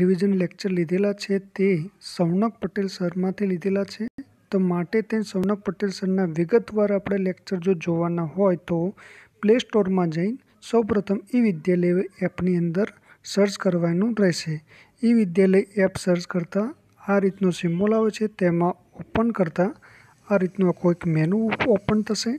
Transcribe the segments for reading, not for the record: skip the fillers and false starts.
Revision lecture લીધેલા છે તે સૌનક પટેલ સરમાંથી લીધેલા છે, તો માટે તે સૌનક પટેલ સરના વિગતવાર આપણે લેક્ચર જો જોવાના હોય તો પ્લે સ્ટોરમાં જઈને સૌપ્રથમ ઈ વિદ્યાલય એપની અંદર સર્ચ કરવાનું રહેશે। ઈ વિદ્યાલય એપ સર્ચ કરતાં આ રીતનો સિમ્બોલ આવે છે, તેમાં ઓપન કરતાં આ રીતનો કોઈક મેનુ ઓપન થશે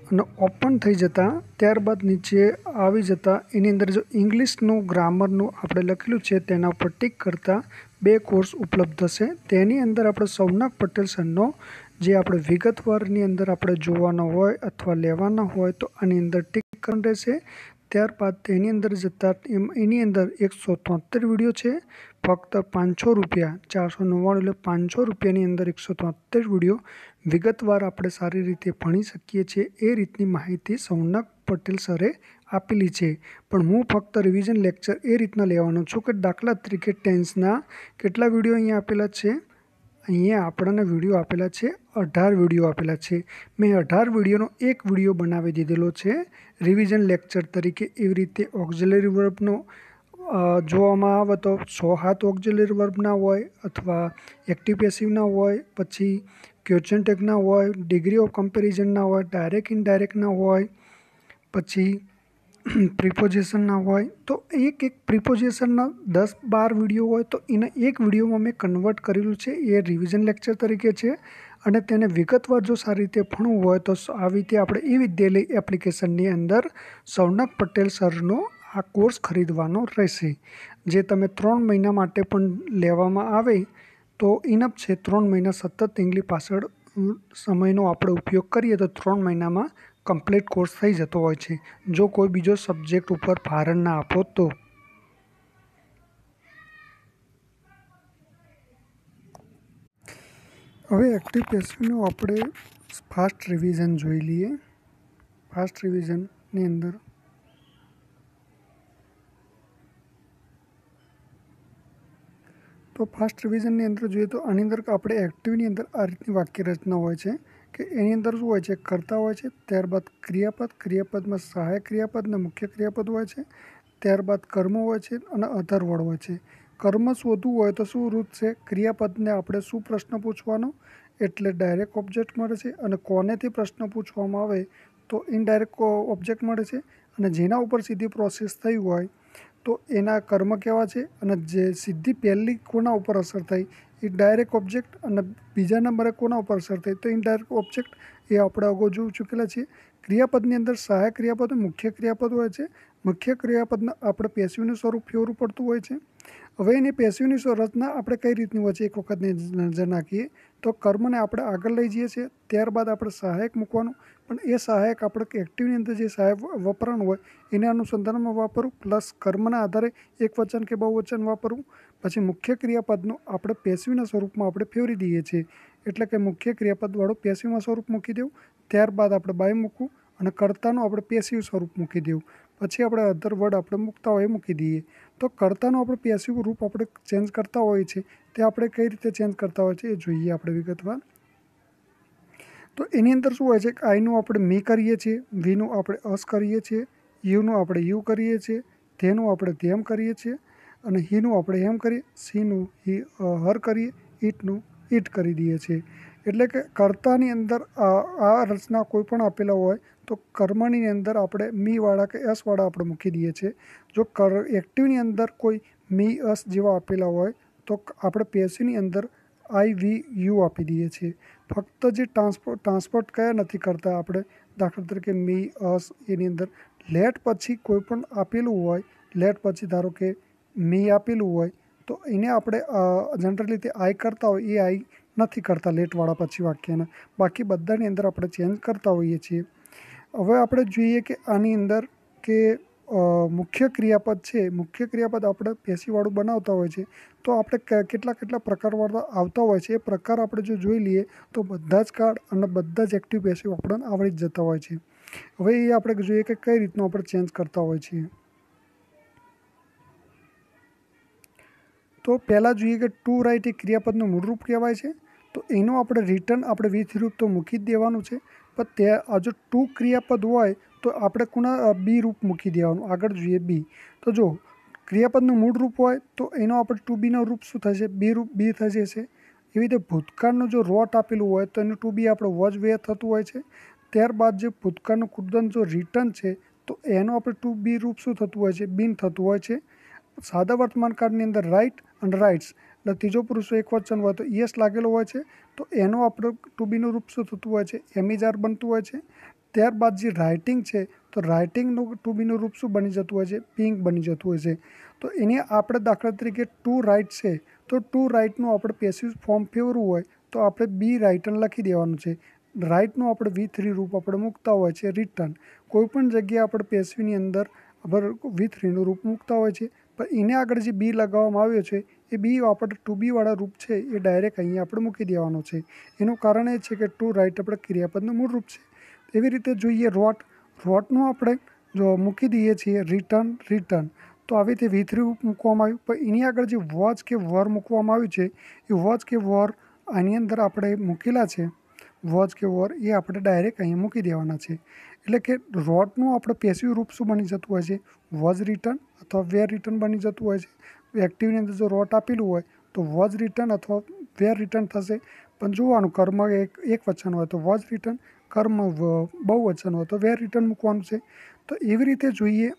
અને ઓપન થઈ જતાં ત્યારબાદ નીચે આવી જતાં એની અંદર જો ઇંગ્લિશનું ગ્રામરનું આપણે લખેલું છે તેના ઉપર ટિક કરતાં 2 કોર્સ ઉપલબ્ધ થશે। તેની અંદર આપણે સૌનક પટેલ સરનો જે આપણે વિગતવારની અંદર આપણે જોવાનો હોય અથવા લેવાના હોય તો આની અંદર ટિક કરવાનું રહેશે। ત્યારબાદ તેની અંદર જતાં એની અંદર 173 વિડીયો છે, ફક્ત 500 રૂપિયા 499 એટલે 500 રૂપિયાની અંદર 173 વિડીયો વિગતવાર આપણે સારી રીતે ભણી શકીએ છીએ એ રીતની માહિતી સૌનક પટેલ સરે આપેલી છે। પણ હું ફક્ત રિવિઝન લેક્ચર એ રીતના લેવાનો છું કે દાખલા તરીકે ટેન્સના કેટલા વિડીયો અહીંયા આપેલા છે, અહીંયા આપણને વિડીયો આપેલા છે 18 વિડીયો આપેલા છે। મેં 18 વિડીયોનો એક વિડીયો બનાવી દીધેલો છે રિવિઝન લેક્ચર તરીકે। એવી રીતે ઓક્ઝિલરી વર્બનો જોવામાં આવે તો 6-7 ઓક્ઝિલરી વર્બના હોય અથવા એક્ટિવ પેસિવના હોય, પછી ક્વેશ્ચન ટેગના હોય, ડિગ્રી ઓફ કમ્પેરિઝનના હોય, ડાયરેક્ટ ઇનડાયરેક્ટના હોય, પછી પ્રિપોઝિશનના હોય। તો એક પ્રિપોઝિશનના 10-12 વિડીયો હોય તો એને એક વિડીયોમાં મેં કન્વર્ટ કરેલું છે, એ રિવિઝન લેક્ચર તરીકે છે। અને તેને વિગતવાર જો સારી રીતે ભણવું હોય તો આવી રીતે આપણે ઈ વિદ્યાલય એપ્લિકેશનની અંદર સૌનક પટેલ સરનો આ કોર્સ ખરીદવાનો રહેશે, જે તમે 3 મહિના માટે પણ લેવામાં આવે તો ઇનફ છે। 3 મહિના સતત ઇંગ્લિશ પાછળ સમયનો આપણે ઉપયોગ કરીએ તો 3 મહિનામાં કમ્પ્લીટ કોર્સ થઈ જતો હોય છે, જો કોઈ બીજો સબ્જેક્ટ ઉપર ભાર ના આપો તો। હવે એક્ટિવ પેસિવનું આપણે ફાસ્ટ રિવિઝન જોઈ લઈએ। ફાસ્ટ રિવિઝનની અંદર તો ફાસ્ટ રિવિઝનની અંદર જોઈએ તો આની અંદર આપણે એક્ટિવની અંદર આ રીતની વાક્ય રચના હોય છે કે એની અંદર શું હોય છે, કર્તા હોય છે, ત્યારબાદ ક્રિયાપદ, ક્રિયાપદમાં સહાયક ક્રિયાપદ અને મુખ્ય ક્રિયાપદ હોય છે, ત્યારબાદ કર્મ હોય છે અને અધર વર્ડ હોય છે। કર્મ શોધવું હોય તો શું રૂટ છે, ક્રિયાપદને આપણે શું પ્રશ્ન પૂછવાનો એટલે ડાયરેક્ટ ઓબ્જેક્ટ મળે છે, અને કોનેથી પ્રશ્ન પૂછવામાં આવે તો ઇનડાયરેક્ટ ઓબ્જેક્ટ મળે છે, અને જેના ઉપર સીધી પ્રોસેસ થઈ હોય તો એના કર્મ કેવા છે, અને જે સીધી પહેલી કોના ઉપર અસર થઈ એ ડાયરેક્ટ ઓબ્જેક્ટ, અને બીજા નંબરે કોના ઉપર અસર થઈ તો ઇનડાયરેક્ટ ઓબ્જેક્ટ, એ આપણે અગાઉ જોઈ ચૂકેલા છીએ। ક્રિયાપદની અંદર સહાયક ક્રિયાપદ મુખ્ય ક્રિયાપદ હોય છે, મુખ્ય ક્રિયાપદના આપણે પેસિવનું સ્વરૂપ ફેરવું પડતું હોય છે। હવે એની પેસિવની રચના આપણે કઈ રીતની હોય છે એક વખતની નજર નાખીએ તો કર્મને આપણે આગળ લઈ જઈએ છીએ, ત્યારબાદ આપણે સહાયક મૂકવાનું, પણ એ સહાયક આપણે એક્ટિવની અંદર જે સહાયક વપરાનું હોય એને અનુસંધાનમાં વાપરવું, પ્લસ કર્મના આધારે એક વચન કે બહુવચન વાપરવું, પછી મુખ્ય ક્રિયાપદનું આપણે પેસિવના સ્વરૂપમાં આપણે ફેરવી દઈએ છીએ, એટલે કે મુખ્ય ક્રિયાપદવાળું પેસિવમાં સ્વરૂપ મૂકી દેવું, ત્યારબાદ આપણે બાય મૂકવું અને કર્તાનું આપણે પેસિવ સ્વરૂપ મૂકી દેવું, પછી આપણે અધર વર્ડ આપણે મૂકતા હોય મૂકી દઈએ। તો કર્તાનું આપણે પેસિવ રૂપ આપણે ચેન્જ કરતા હોઈએ છીએ, તે આપણે કઈ રીતે ચેન્જ કરતા હોય છે એ જોઈએ આપણે વિગતવાર। તો એની અંદર શું હોય છે કે આઈનું આપણે મી કરીએ છીએ, વીનું આપણે અસ કરીએ છીએ, યુનું આપણે યુ કરીએ છીએ, ધેનું આપણે ધેમ કરીએ છીએ, અને હીનું આપણે હેમ કરીએ, સીનું હર કરીએ, ઈટનું ઈટ કરી દઈએ છીએ। એટલે કે કર્તાની અંદર આ રચના કોઈ પણ આપેલા હોય તો કર્મની અંદર આપણે મીવાળા કે એસવાળા આપણે મૂકી દઈએ છીએ। જો એક્ટિવની અંદર કોઈ મી અસ જેવા આપેલા હોય તો આપણે પેસિવની અંદર આઈ વી યુ આપી દઈએ છીએ। ફક્ત જે ટ્રાન્સપોર્ટ કયા નથી કરતા આપણે, દાખલા તરીકે મી અસ, એની અંદર લેટ પછી કોઈ પણ આપેલું હોય, લેટ પછી ધારો કે મી આપેલું હોય તો એને આપણે જનરલી તે આઈ કરતા હોય એ આઈ નથી કરતા લેટવાળા પછી વાક્યના, બાકી બધાની અંદર આપણે ચેન્જ કરતા હોઈએ છીએ। હવે આપણે જોઈએ કે આની અંદર કે મુખ્ય ક્રિયાપદ છે, મુખ્ય ક્રિયાપદ આપણે પેશીવાળું બનાવતા હોય છે તો આપણે કેટલા પ્રકારવાળા આવતા હોય છે, એ પ્રકાર આપણે જો જોઈ લઈએ તો બધા જ કાર્ડ અને બધા જ એક્ટિવ પેસિવ આપણને આવડી જ જતા હોય છે। હવે એ આપણે જોઈએ કે કઈ રીતનું આપણે ચેન્જ કરતા હોય છીએ। તો પહેલાં જોઈએ કે ટુ રાઇટ એ ક્રિયાપદનું મૂળરૂપ કહેવાય છે, તો એનું આપણે રિટર્ન આપણે વિથ રૂપ તો મૂકી જ દેવાનું છે, પણ આ જો ટુ ક્રિયાપદ હોય तो આપણે કોના બી રૂપ મૂકી દેવાનું. આગળ જોઈએ બી. તો જો ક્રિયાપદનું મૂળ રૂપ હોય તો એનો આપણે ટુ બીનો રૂપ શું થશે? બી રૂપ બી થઈ જશે. એવી રીતે ભૂતકાળનું જો રોટ આપેલું હોય તો એનું ટુ બી આપણે વોઝ વે થતું હોય છે. ત્યારબાદ જે ભૂતકાળનું કૃદંત જો રિટર્ન છે તો એનું આપણે ટુ બી રૂપ શું થતું હોય છે? બીન થતું હોય છે. સાદા વર્તમાન કાળની અંદર રાઇટ અને રાઇટ્સ એટલે ત્રીજો પુરુષ એકવચન હોય તો યસ લાગેલો હોય છે તો એનું આપણે ટુ બીનું રૂપ શું થતું હોય છે? એમિજાર બનતું હોય છે. ત્યારબાદ જે રાઇટિંગ છે તો રાઇટિંગનું ટુ બીનું રૂપ શું બની જતું હોય છે? પિંગ બની જતું હોય છે. તો એને આપણે દાખલા તરીકે ટુ રાઇટ છે તો ટુ રાઇટનું આપણે પેસિવ ફોર્મ ફેરવું હોય તો આપણે બી રાઇટન લખી દેવાનું છે. રાઇટનું આપણે V3 રૂપ આપણે મૂકતા હોય છે રિટર્ન. કોઈપણ જગ્યાએ આપણે પેસિવની અંદર V3નું રૂપ મૂકતા હોય છે પણ એને આગળ જે બી લગાવવામાં આવ્યો છે એ બી આપણે ટુ બીવાળા રૂપ છે એ ડાયરેક્ટ અહીંયા આપણે મૂકી દેવાનો છે. એનું કારણ એ છે કે ટુ રાઇટ આપણે ક્રિયાપદનું મૂળ રૂપ છે. એવી રીતે જોઈએ રોટનું આપણે જો મૂકી દઈએ છીએ રિટર્ન તો આવી રીતે V3 મૂકવામાં આવ્યું પણ એની આગળ જે વોચ કે વર મૂકવામાં આવ્યું છે એ વોચ કે વર આની અંદર આપણે મૂકેલા છે. વોચ કે વર એ આપણે ડાયરેક્ટ અહીંયા મૂકી દેવાના છે. એટલે કે રોટનું આપણે પેસિવ રૂપ શું બની જતું હોય છે? વોઝ રિટર્ન અથવા વેર રિટર્ન બની જતું હોય છે. એક્ટિવની અંદર જો રોટ આપેલું હોય તો વોઝ રિટર્ન અથવા વેર રિટર્ન થશે. પણ જોવાનું કર્મ એક વચન હોય તો વોઝ રિટર્ન, કર્મ બહુવચન હોય તો વેર રિટર્ન મૂકવાનું છે. તો એવી રીતે જોઈએ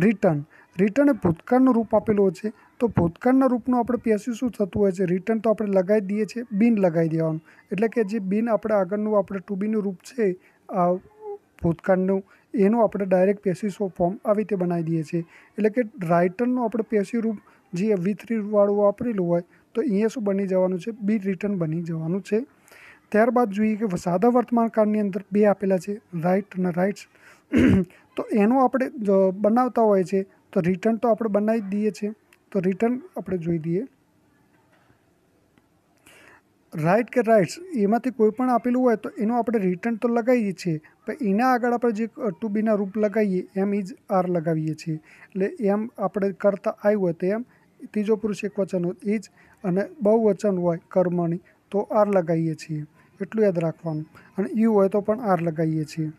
રિટર્ન એ ભૂતકાળનું રૂપ આપેલું છે તો ભૂતકાળના રૂપનું આપણે પેસિવ શું થતું હોય છે? રિટર્ન તો આપણે લગાવી દઈએ છીએ, બિન લગાવી દેવાનું. એટલે કે જે બિન આપણે આગળનું આપણે ટુ બીનું રૂપ છે આ ભૂતકાળનું એનું આપણે ડાયરેક્ટ પેસિવ ફોર્મ આવી રીતે બનાવી દઈએ છીએ. એટલે કે રાઇટરનું આપણે પેસિવ રૂપ જે V3 વાળું વાપરેલું હોય તો અહીંયા શું બની જવાનું છે? બી રિટર્ન બની જવાનું છે. ત્યારબાદ જોઈએ કે સાદા વર્તમાન કાળની અંદર બે આપેલા છે રાઇટ અને રાઇટ્સ. તો એનું આપણે બનાવતા હોય છે તો રિટર્ન તો આપણે બનાવી જ દઈએ છીએ. તો રિટર્ન આપણે જોઈ દઈએ. રાઇટ કે રાઇટ્સ એમાંથી કોઈ પણ આપેલું હોય તો એનું આપણે રિટર્ન તો લગાવીએ છીએ પણ એના આગળ આપણે જે ટુ બીના રૂપ લગાવીએ એમ ઇઝ આર લગાવીએ છીએ. એટલે એમ આપણે કરતા આવ્યું હોય તો એમ, ત્રીજો પુરુષ એકવચન હોય ઇઝ અને બહુવચન હોય કર્મની તો આર લગાવીએ છીએ. એટલું યાદ રાખવાનું. અને યુ હોય તો પણ આર લગાવીએ છીએ.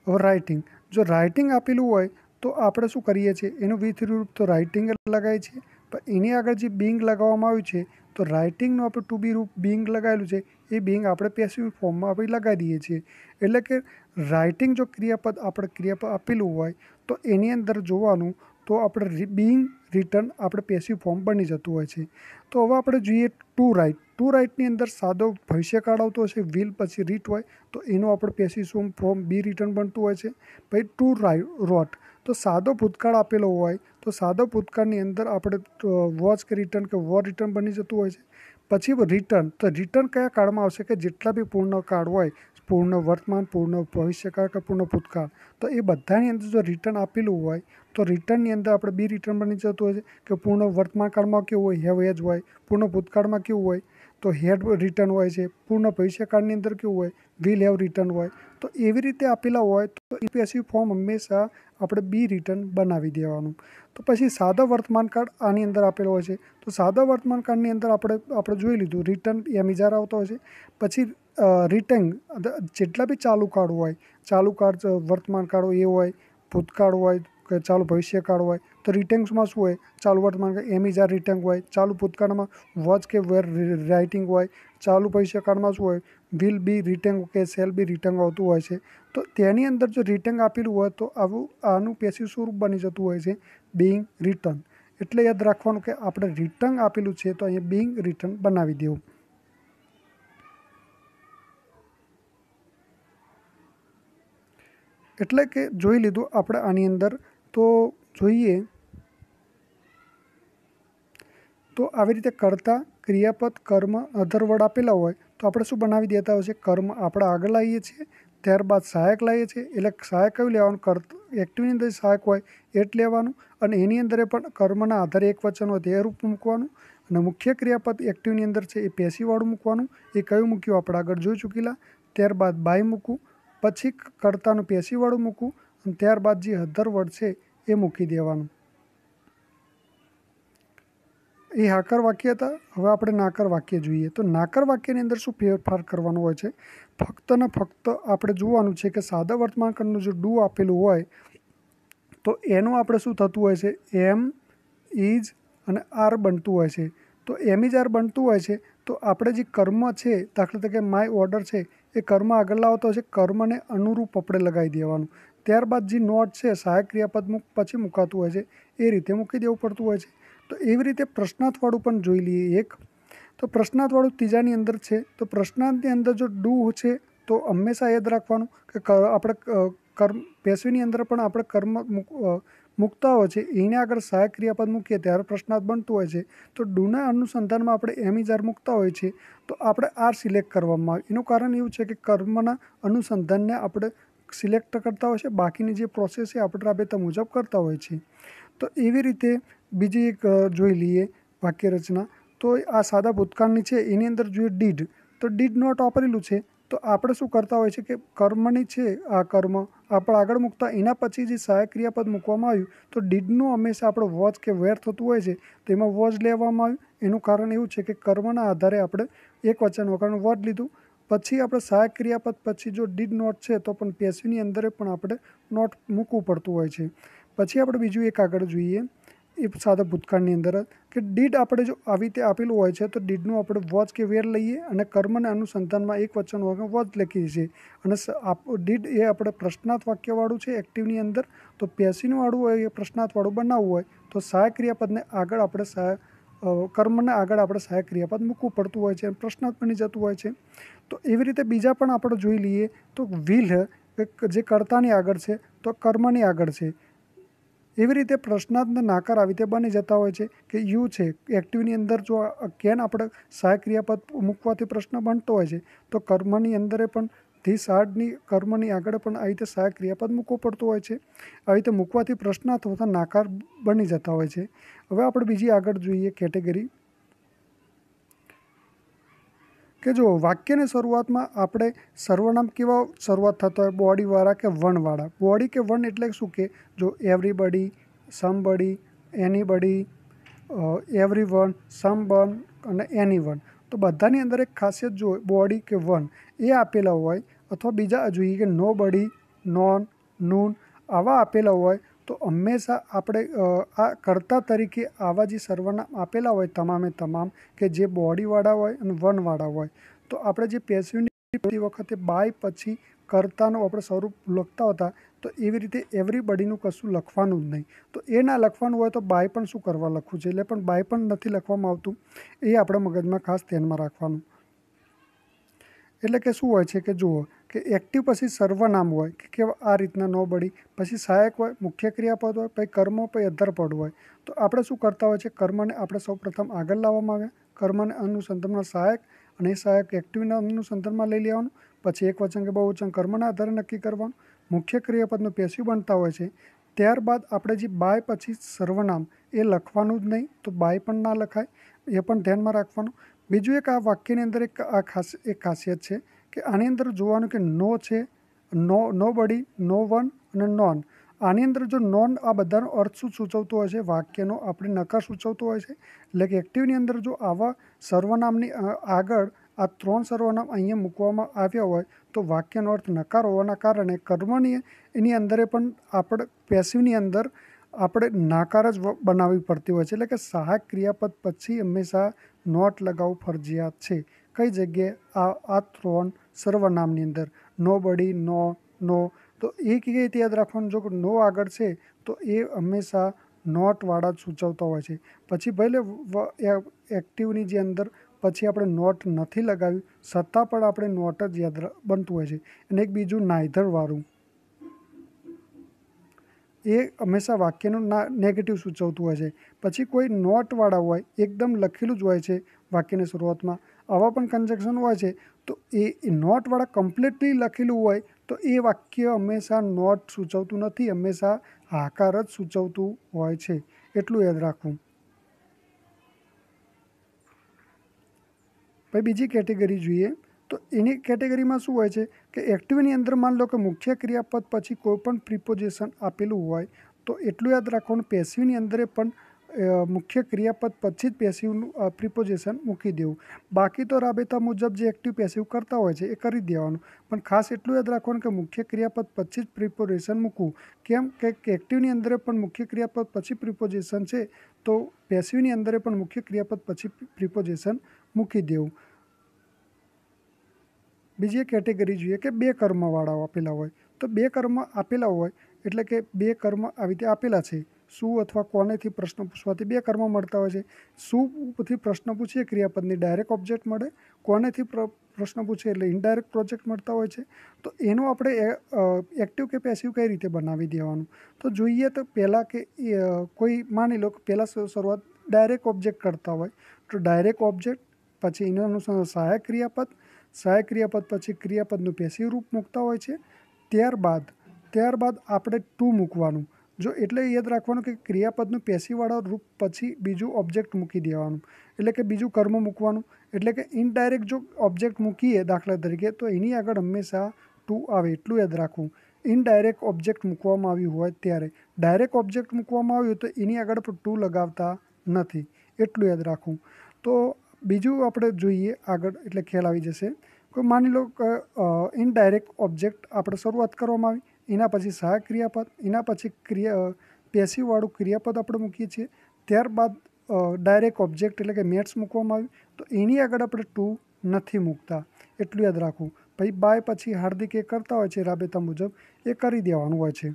હવે રાઇટિંગ, જો રાઇટિંગ આપેલું હોય તો આપણે શું કરીએ છીએ? એનું V3 રૂપ તો રાઇટિંગ લગાવીએ છીએ પણ એની આગળ જે બિંગ લગાવવામાં આવ્યું છે તો રાઇટિંગનું આપણે ટુ બી રૂપ બિંગ લગાવેલું છે એ બિંગ આપણે પેસિવ ફોર્મમાં આપણે લગાવી દઈએ છીએ. એટલે કે રાઇટિંગ જો ક્રિયાપદ આપેલું હોય તો એની અંદર જોવાનું તો આપણે બિંગ રિટર્ન આપણે પેસિવ ફોર્મ બની જતું હોય છે. તો હવે આપણે જોઈએ ટુ રાઇટની અંદર સાદો ભવિષ્યકાળ આવતો હશે વિલ પછી રીટ હોય તો એનું આપણે પેસિવ ફોર્મ બી રિટર્ન બનતું હોય છે. પછી ટુ રોટ તો સાદો ભૂતકાળ આપેલો હોય તો સાદો ભૂતકાળની અંદર આપણે વોચ કે રિટર્ન કે વોર રિટર્ન બની જતું હોય છે. પછી રિટર્ન તો રિટર્ન કયા કાળમાં આવશે? કે જેટલા બી પૂર્ણ કાળ હોય, પૂર્ણ વર્તમાન, પૂર્ણ ભવિષ્યકાળ કે પૂર્ણ ભૂતકાળ, તો એ બધાની અંદર જો રિટર્ન આપેલું હોય તો રિટર્નની અંદર આપણે બી રિટર્ન બની જતું હોય છે. કે પૂર્ણ વર્તમાન કાળમાં કેવું હોય? હેવ એજ હોય. પૂર્ણ ભૂતકાળમાં કેવું હોય? તો હેડ રિટર્ન હોય છે. પૂર્ણ ભવિષ્યકાળની અંદર કેવું હોય? વિલ હેવ રિટર્ન હોય. તો એવી રીતે આપેલા હોય તો એ પેસિવ ફોર્મ હંમેશા આપણે બી રિટર્ન બનાવી દેવાનું. તો પછી સાદા વર્તમાન કાળ આની અંદર આપેલો હોય છે તો સાદા વર્તમાન કાળની અંદર આપણે જોઈ લીધું રિટર્ન એમિજાર આવતો હોય છે. પછી રિટેંગ જેટલા બી ચાલુ કાળ હોય, ચાલુ કાળ વર્તમાન કાળ એ હોય, ભૂતકાળ હોય કે ચાલુ ભવિષ્યકાળ હોય તો રિટેંગ્સમાં શું હોય? ચાલુ વર્તમાન એમિજાર રિટેંગ હોય. ચાલુ ભૂતકાળમાં વોચ કે વેર રાઇટિંગ હોય. ચાલુ ભવિષ્યકાળમાં શું હોય? વિલ બી રિટેંગ કે સેલ બી રિટેંગ આવતું હોય છે. તો તેની અંદર જો રિટેંગ આપેલું હોય તો આનું પેસિવ સ્વરૂપ બની જતું હોય છે બિંગ રિટર્ન. એટલે યાદ રાખવાનું કે આપણે રિટર્ન આપેલું છે તો અહીંયા બિંગ રિટર્ન બનાવી દેવું. એટલે કે જોઈ લીધું આપણે આની અંદર. તો જોઈએ તો આવી રીતે કર્તા, ક્રિયાપદ, કર્મ, અધર વર્ડ આપેલા હોય તો આપણે શું બનાવી દેતા હોય છે? કર્મ આપણે આગળ લાવીએ છીએ. ત્યારબાદ સહાયક લાવીએ છીએ. એટલે સહાયક કયું લેવાનું? એક્ટિવની અંદર સહાયક હોય એ જ લેવાનું. અને એની અંદર પણ કર્મના આધારે એક વચન હોય તે રૂપ મૂકવાનું. અને મુખ્ય ક્રિયાપદ એક્ટિવની અંદર છે એ પેશીવાળું મૂકવાનું. એ કયું મૂક્યું આપણે આગળ જોઈ ચૂકેલા. ત્યારબાદ બાય મૂકવું. પછી કર્તાનું પેશીવાળું મૂકવું. અને ત્યારબાદ જે અધર વર્ડ છે એ મૂકી દેવાનું. એ હાકર વાક્ય હતા. હવે આપણે નાકર વાક્ય જોઈએ. તો નાકર વાક્યની અંદર શું ફેરફાર કરવાનો હોય છે? ફક્ત ને ફક્ત આપણે જોવાનું છે કે સાદા વર્તમાનકાળનું જો ડુ આપેલું હોય તો એનું આપણે શું થતું હોય છે? એમ, ઇઝ અને આર બનતું હોય છે. તો એમ ઇઝ આર બનતું હોય છે તો આપણે જે કર્મ છે, દાખલા તરીકે માય ઓર્ડર છે, એ કર્મ આગળ લાવતો હોય છે. કર્મને અનુરૂપ આપણે લગાવી દેવાનું. ત્યારબાદ જે નોટ છે સહાયક ક્રિયાપદ પછી મુકાતું હોય છે, એ રીતે મૂકી દેવું પડતું હોય છે. તો એવી રીતે પ્રશ્નાર્થવાળું પણ જોઈ લઈએ એક. તો પ્રશ્નાર્થવાળું ત્રીજાની અંદર છે. તો પ્રશ્નાર્થની અંદર જો ડુ છે તો હંમેશા યાદ રાખવાનું કે આપણે કર્મ પેશવીની અંદર પણ આપણે કર્મ મૂકતા હોય છે, એને આગળ સહાયક ક્રિયાપદ મૂકીએ ત્યારે પ્રશ્નાર્થ બનતું હોય છે. તો ડુના અનુસંધાનમાં આપણે એમ ઇઝ આર મૂકતા હોય છે તો આપણે આર સિલેક્ટ કરવામાં આવે. એનું કારણ એવું છે કે કર્મના અનુસંધાનને આપણે સિલેક્ટ કરતા હોય છે, બાકીની જે પ્રોસેસ છે આપણે રાબેતા મુજબ કરતા હોય છે. તો એવી રીતે બીજી એક જોઈ લઈએ વાક્ય રચના. તો આ સાદા ભૂતકાળની છે એની અંદર જોઈએ ડીડ. તો ડીડ નોટ વાપરેલું છે તો આપણે શું કરતા હોય છે કે કર્મની છે આ કર્મ આપણે આગળ મૂકતા એના પછી જે સહાયક ક્રિયાપદ મૂકવામાં આવ્યું તો ડીડનું હંમેશા આપણે વોચ કે વેર થતું હોય છે તો એમાં વોચ લેવામાં આવ્યું. એનું કારણ એવું છે કે કર્મના આધારે આપણે એક વચન વગરનું વર્ડ લીધું. પછી આપણે સહાયક ક્રિયાપદ પછી જો ડીડ નોટ છે તો પણ પેશવીની અંદર પણ આપણે નોટ મૂકવું પડતું હોય છે. પછી આપણે બીજું એક આગળ જોઈએ એ સાદા ભૂતકાળની અંદર કે ડીડ આપણે જો આવી રીતે આપેલું હોય છે તો ડીડનું આપણે વોચ કે વેર લઈએ અને કર્મને અનુસંધાનમાં એક વચન વગર વોચ લખીએ છીએ. અને ડીડ એ આપણે પ્રશ્નાર્થ વાક્યવાળું છે એક્ટિવની અંદર. તો પેશીનવાળું હોય એ પ્રશ્નાર્થવાળું બનાવવું હોય તો સહાયક ક્રિયાપદને આગળ આપણે કર્મને આગળ આપણે સહાયક ક્રિયાપદ મૂકવું પડતું હોય છે અને પ્રશ્નાર્થ બની જતું હોય છે. તો એવી રીતે બીજા પણ આપણે જોઈ લઈએ તો વિલ જે કર્તાની આગળ છે તો કર્મની આગળ છે. એવી રીતે પ્રશ્નાર્થને નાકાર આવી રીતે બની જતા હોય છે કે યુ છે એક્ટિવની અંદર જો કેન આપણે સહાયક ક્રિયાપદ મૂકવાથી પ્રશ્ન બનતો હોય છે તો કર્મની અંદર પણ ધીસ હાર્ડની કર્મની આગળ પણ આવી રીતે સહાયક ક્રિયાપદ મૂકવું પડતું હોય છે. આવી રીતે મૂકવાથી પ્રશ્નાર્થ હોતા નાકાર બની જતા હોય છે. હવે આપણે બીજી આગળ જોઈએ કેટેગરી કે જો વાક્યની શરૂઆતમાં આપણે સર્વનામ કેવા શરૂઆત થતા હોય બોડીવાળા કે વનવાળા. બોડી કે વન એટલે શું કે જો everybody, somebody, anybody, everyone, someone અને એનીવન. તો બધાની અંદર એક ખાસિયત જો બોડી કે વન એ આપેલા હોય અથવા બીજા જોઈએ કે નો બડી, નોન, નૂન આવા આપેલા હોય તો હંમેશા આપણે આ કર્તા તરીકે આવા જે સર્વનામ આપેલા હોય તમામે તમામ કે જે બોડીવાળા હોય અને વનવાળા હોય તો આપણે જે પેસિવની વખતે બાય પછી કર્તાનું આપણે સ્વરૂપ લખતા હતા તો એવી રીતે એવરીબડીનું કશું લખવાનું જ નહીં. તો એ ના લખવાનું હોય તો બાય પણ શું કરવા લખવું છે એટલે પણ બાય પણ નથી લખવામાં આવતું. એ આપણે મગજમાં ખાસ ધ્યાનમાં રાખવાનું. એટલે કે શું હોય છે કે જુઓ કે એક્ટિવ પછી સર્વનામ હોય કે કેવા આ રીતના નો બડી, પછી સહાયક હોય, મુખ્ય ક્રિયાપદ હોય, પછી કર્મ, પછી અધરપદ હોય. તો આપણે શું કરતા હોય છે કર્મને આપણે સૌપ્રથમ આગળ લાવવામાં આવે, કર્મને અનુસંધાનમાં સહાયક અને એ સહાયક એક્ટિવના અનુસંધાનમાં લઈ લેવાનું. પછી એક વચન કે બહુવચન કર્મના આધારે નક્કી કરવાનું. મુખ્ય ક્રિયાપદનું પેશિવ બનતા હોય છે. ત્યારબાદ આપણે જે બાય પછી સર્વનામ એ લખવાનું જ નહીં તો બાય પણ ના લખાય, એ પણ ધ્યાનમાં રાખવાનું. બીજું એક આ વાક્યની અંદર એક ખાસિયત છે કે આની અંદર જોવાનું કે નો છે, નો બડી, નો વન અને નોન. આની અંદર જો નોન આ બધાનો અર્થ શું સૂચવતો હોય છે? વાક્યનો આપણે નકાર સૂચવતો હોય છે. એટલે કે એક્ટિવની અંદર જો આવા સર્વનામની આગળ આ 3 સર્વનામ અહીંયા મૂકવામાં આવ્યા હોય તો વાક્યનો અર્થ નકાર હોવાના કારણે કર્મની એની અંદર પણ આપણે પેસિવની અંદર આપણે નાકાર જ બનાવવી પડતી હોય છે. એટલે કે સહાયક ક્રિયાપદ પછી હંમેશા નોટ લગાવવું ફરજિયાત છે. કઈ જગ્યાએ? આ 3 સર્વનામની અંદર નો બડી, નો. તો એ કઈ રીતે યાદ રાખવાનું? જો નો આગળ છે તો એ હંમેશા નોટવાળા જ સૂચવતા હોય છે. પછી ભલે એક્ટિવની જે અંદર પછી આપણે નોટ નથી લગાવ્યું છતાં પણ આપણે નોટ જ યાદ બનતું હોય છે. અને એક બીજું નાઈધરવાળું એ હંમેશા વાક્યનું નેગેટિવ સૂચવતું હોય છે. પછી કોઈ નોટવાળા હોય એકદમ લખેલું જ હોય છે વાક્યની શરૂઆતમાં, આવા પણ કન્જક્શન હોય છે. તો એ નોટવાળા કમ્પ્લીટલી લખેલું હોય તો એ વાક્ય હંમેશા નોટ સૂચવતું નથી, હંમેશા હાકાર જ સૂચવતું હોય છે. એટલું યાદ રાખવું. પછી બીજી કેટેગરી જોઈએ તો એની કેટેગરીમાં શું હોય છે કે એક્ટિવની અંદર માન લો કે મુખ્ય ક્રિયાપદ પછી કોઈ પણ પ્રિપોઝિશન આપેલું હોય તો એટલું યાદ રાખવાનું પેસિવની અંદર પણ મુખ્ય ક્રિયાપદ પછી જ પેસિવનું પ્રિપોઝિશન મૂકી દેવું. બાકી તો રાબેતા મુજબ જે એક્ટિવ પેસિવ કરતા હોય છે એ કરી દેવાનું. પણ ખાસ એટલું યાદ રાખવાનું કે મુખ્ય ક્રિયાપદ પછી જ પ્રિપોઝિશન મૂકવું. કેમ કે એક્ટિવની અંદર પણ મુખ્ય ક્રિયાપદ પછી પ્રિપોઝિશન છે, તો પેસિવની અંદર પણ મુખ્ય ક્રિયાપદ પછી પ્રિપોઝિશન મૂકી દેવું. બીજી એક કેટેગરી જોઈએ કે બે કર્મવાળા આપેલા હોય. તો બે કર્મ આપેલા હોય એટલે કે બે કર્મ આવી રીતે આપેલા છે. શું અથવા કોનેથી પ્રશ્ન પૂછવાથી બે કર્મ મળતા હોય છે. શુંથી પ્રશ્ન પૂછીએ ક્રિયાપદની ડાયરેક્ટ ઓબ્જેક્ટ મળે, કોનેથી પ્રશ્ન પૂછીએ એટલે ઇનડાયરેક્ટ પ્રોજેક્ટ મળતા હોય છે. તો એનું આપણે એક્ટિવ કે પેસિવ કઈ રીતે બનાવી દેવાનું. તો જોઈએ તો પહેલાં કે કોઈ માની લો કે પહેલાં શરૂઆત ડાયરેક્ટ ઓબ્જેક્ટ કરતા હોય, તો ડાયરેક્ટ ઓબ્જેક્ટ પછી એના અનુસાર સહાયક ક્રિયાપદ પછી ક્રિયાપદનું પેસિવ રૂપ મૂકતા હોય છે. ત્યારબાદ આપણે ટુ મૂકવાનું. જો એટલે યાદ રાખવાનું કે ક્રિયાપદનું પેસિવવાળા રૂપ પછી બીજું ઓબ્જેક્ટ મૂકી દેવાનું, એટલે કે બીજું કર્મ મૂકવાનું. એટલે કે ઇનડાયરેક્ટ જો ઓબ્જેક્ટ મૂકીએ દાખલા તરીકે, તો એની આગળ હંમેશા ટુ આવે, એટલું યાદ રાખવું. ઇનડાયરેક્ટ ઓબ્જેક્ટ મૂકવામાં આવ્યું હોય ત્યારે. ડાયરેક્ટ ઓબ્જેક્ટ મૂકવામાં આવ્યું તો એની આગળ પણ ટુ લગાવતા નથી, એટલું યાદ રાખવું. તો બીજું આપણે જોઈએ આગળ એટલે ખ્યાલ આવી જશે. કોઈ માની લો કે ઇનડાયરેક્ટ ઓબ્જેક્ટ આપણે શરૂઆત કરવામાં આવી, એના પછી સહાયક ક્રિયાપદ, એના પછી પેસિવવાળું ક્રિયાપદ આપણે મૂકીએ છીએ. ત્યારબાદ ડાયરેક્ટ ઓબ્જેક્ટ એટલે કે મેથ્સ મૂકવામાં આવ્યું, તો એની આગળ આપણે ટુ નથી મૂકતા, એટલું યાદ રાખવું. પછી બાય પછી હાર્દિક એ કરતા હોય છે રાબેતા મુજબ, એ કરી દેવાનું હોય છે.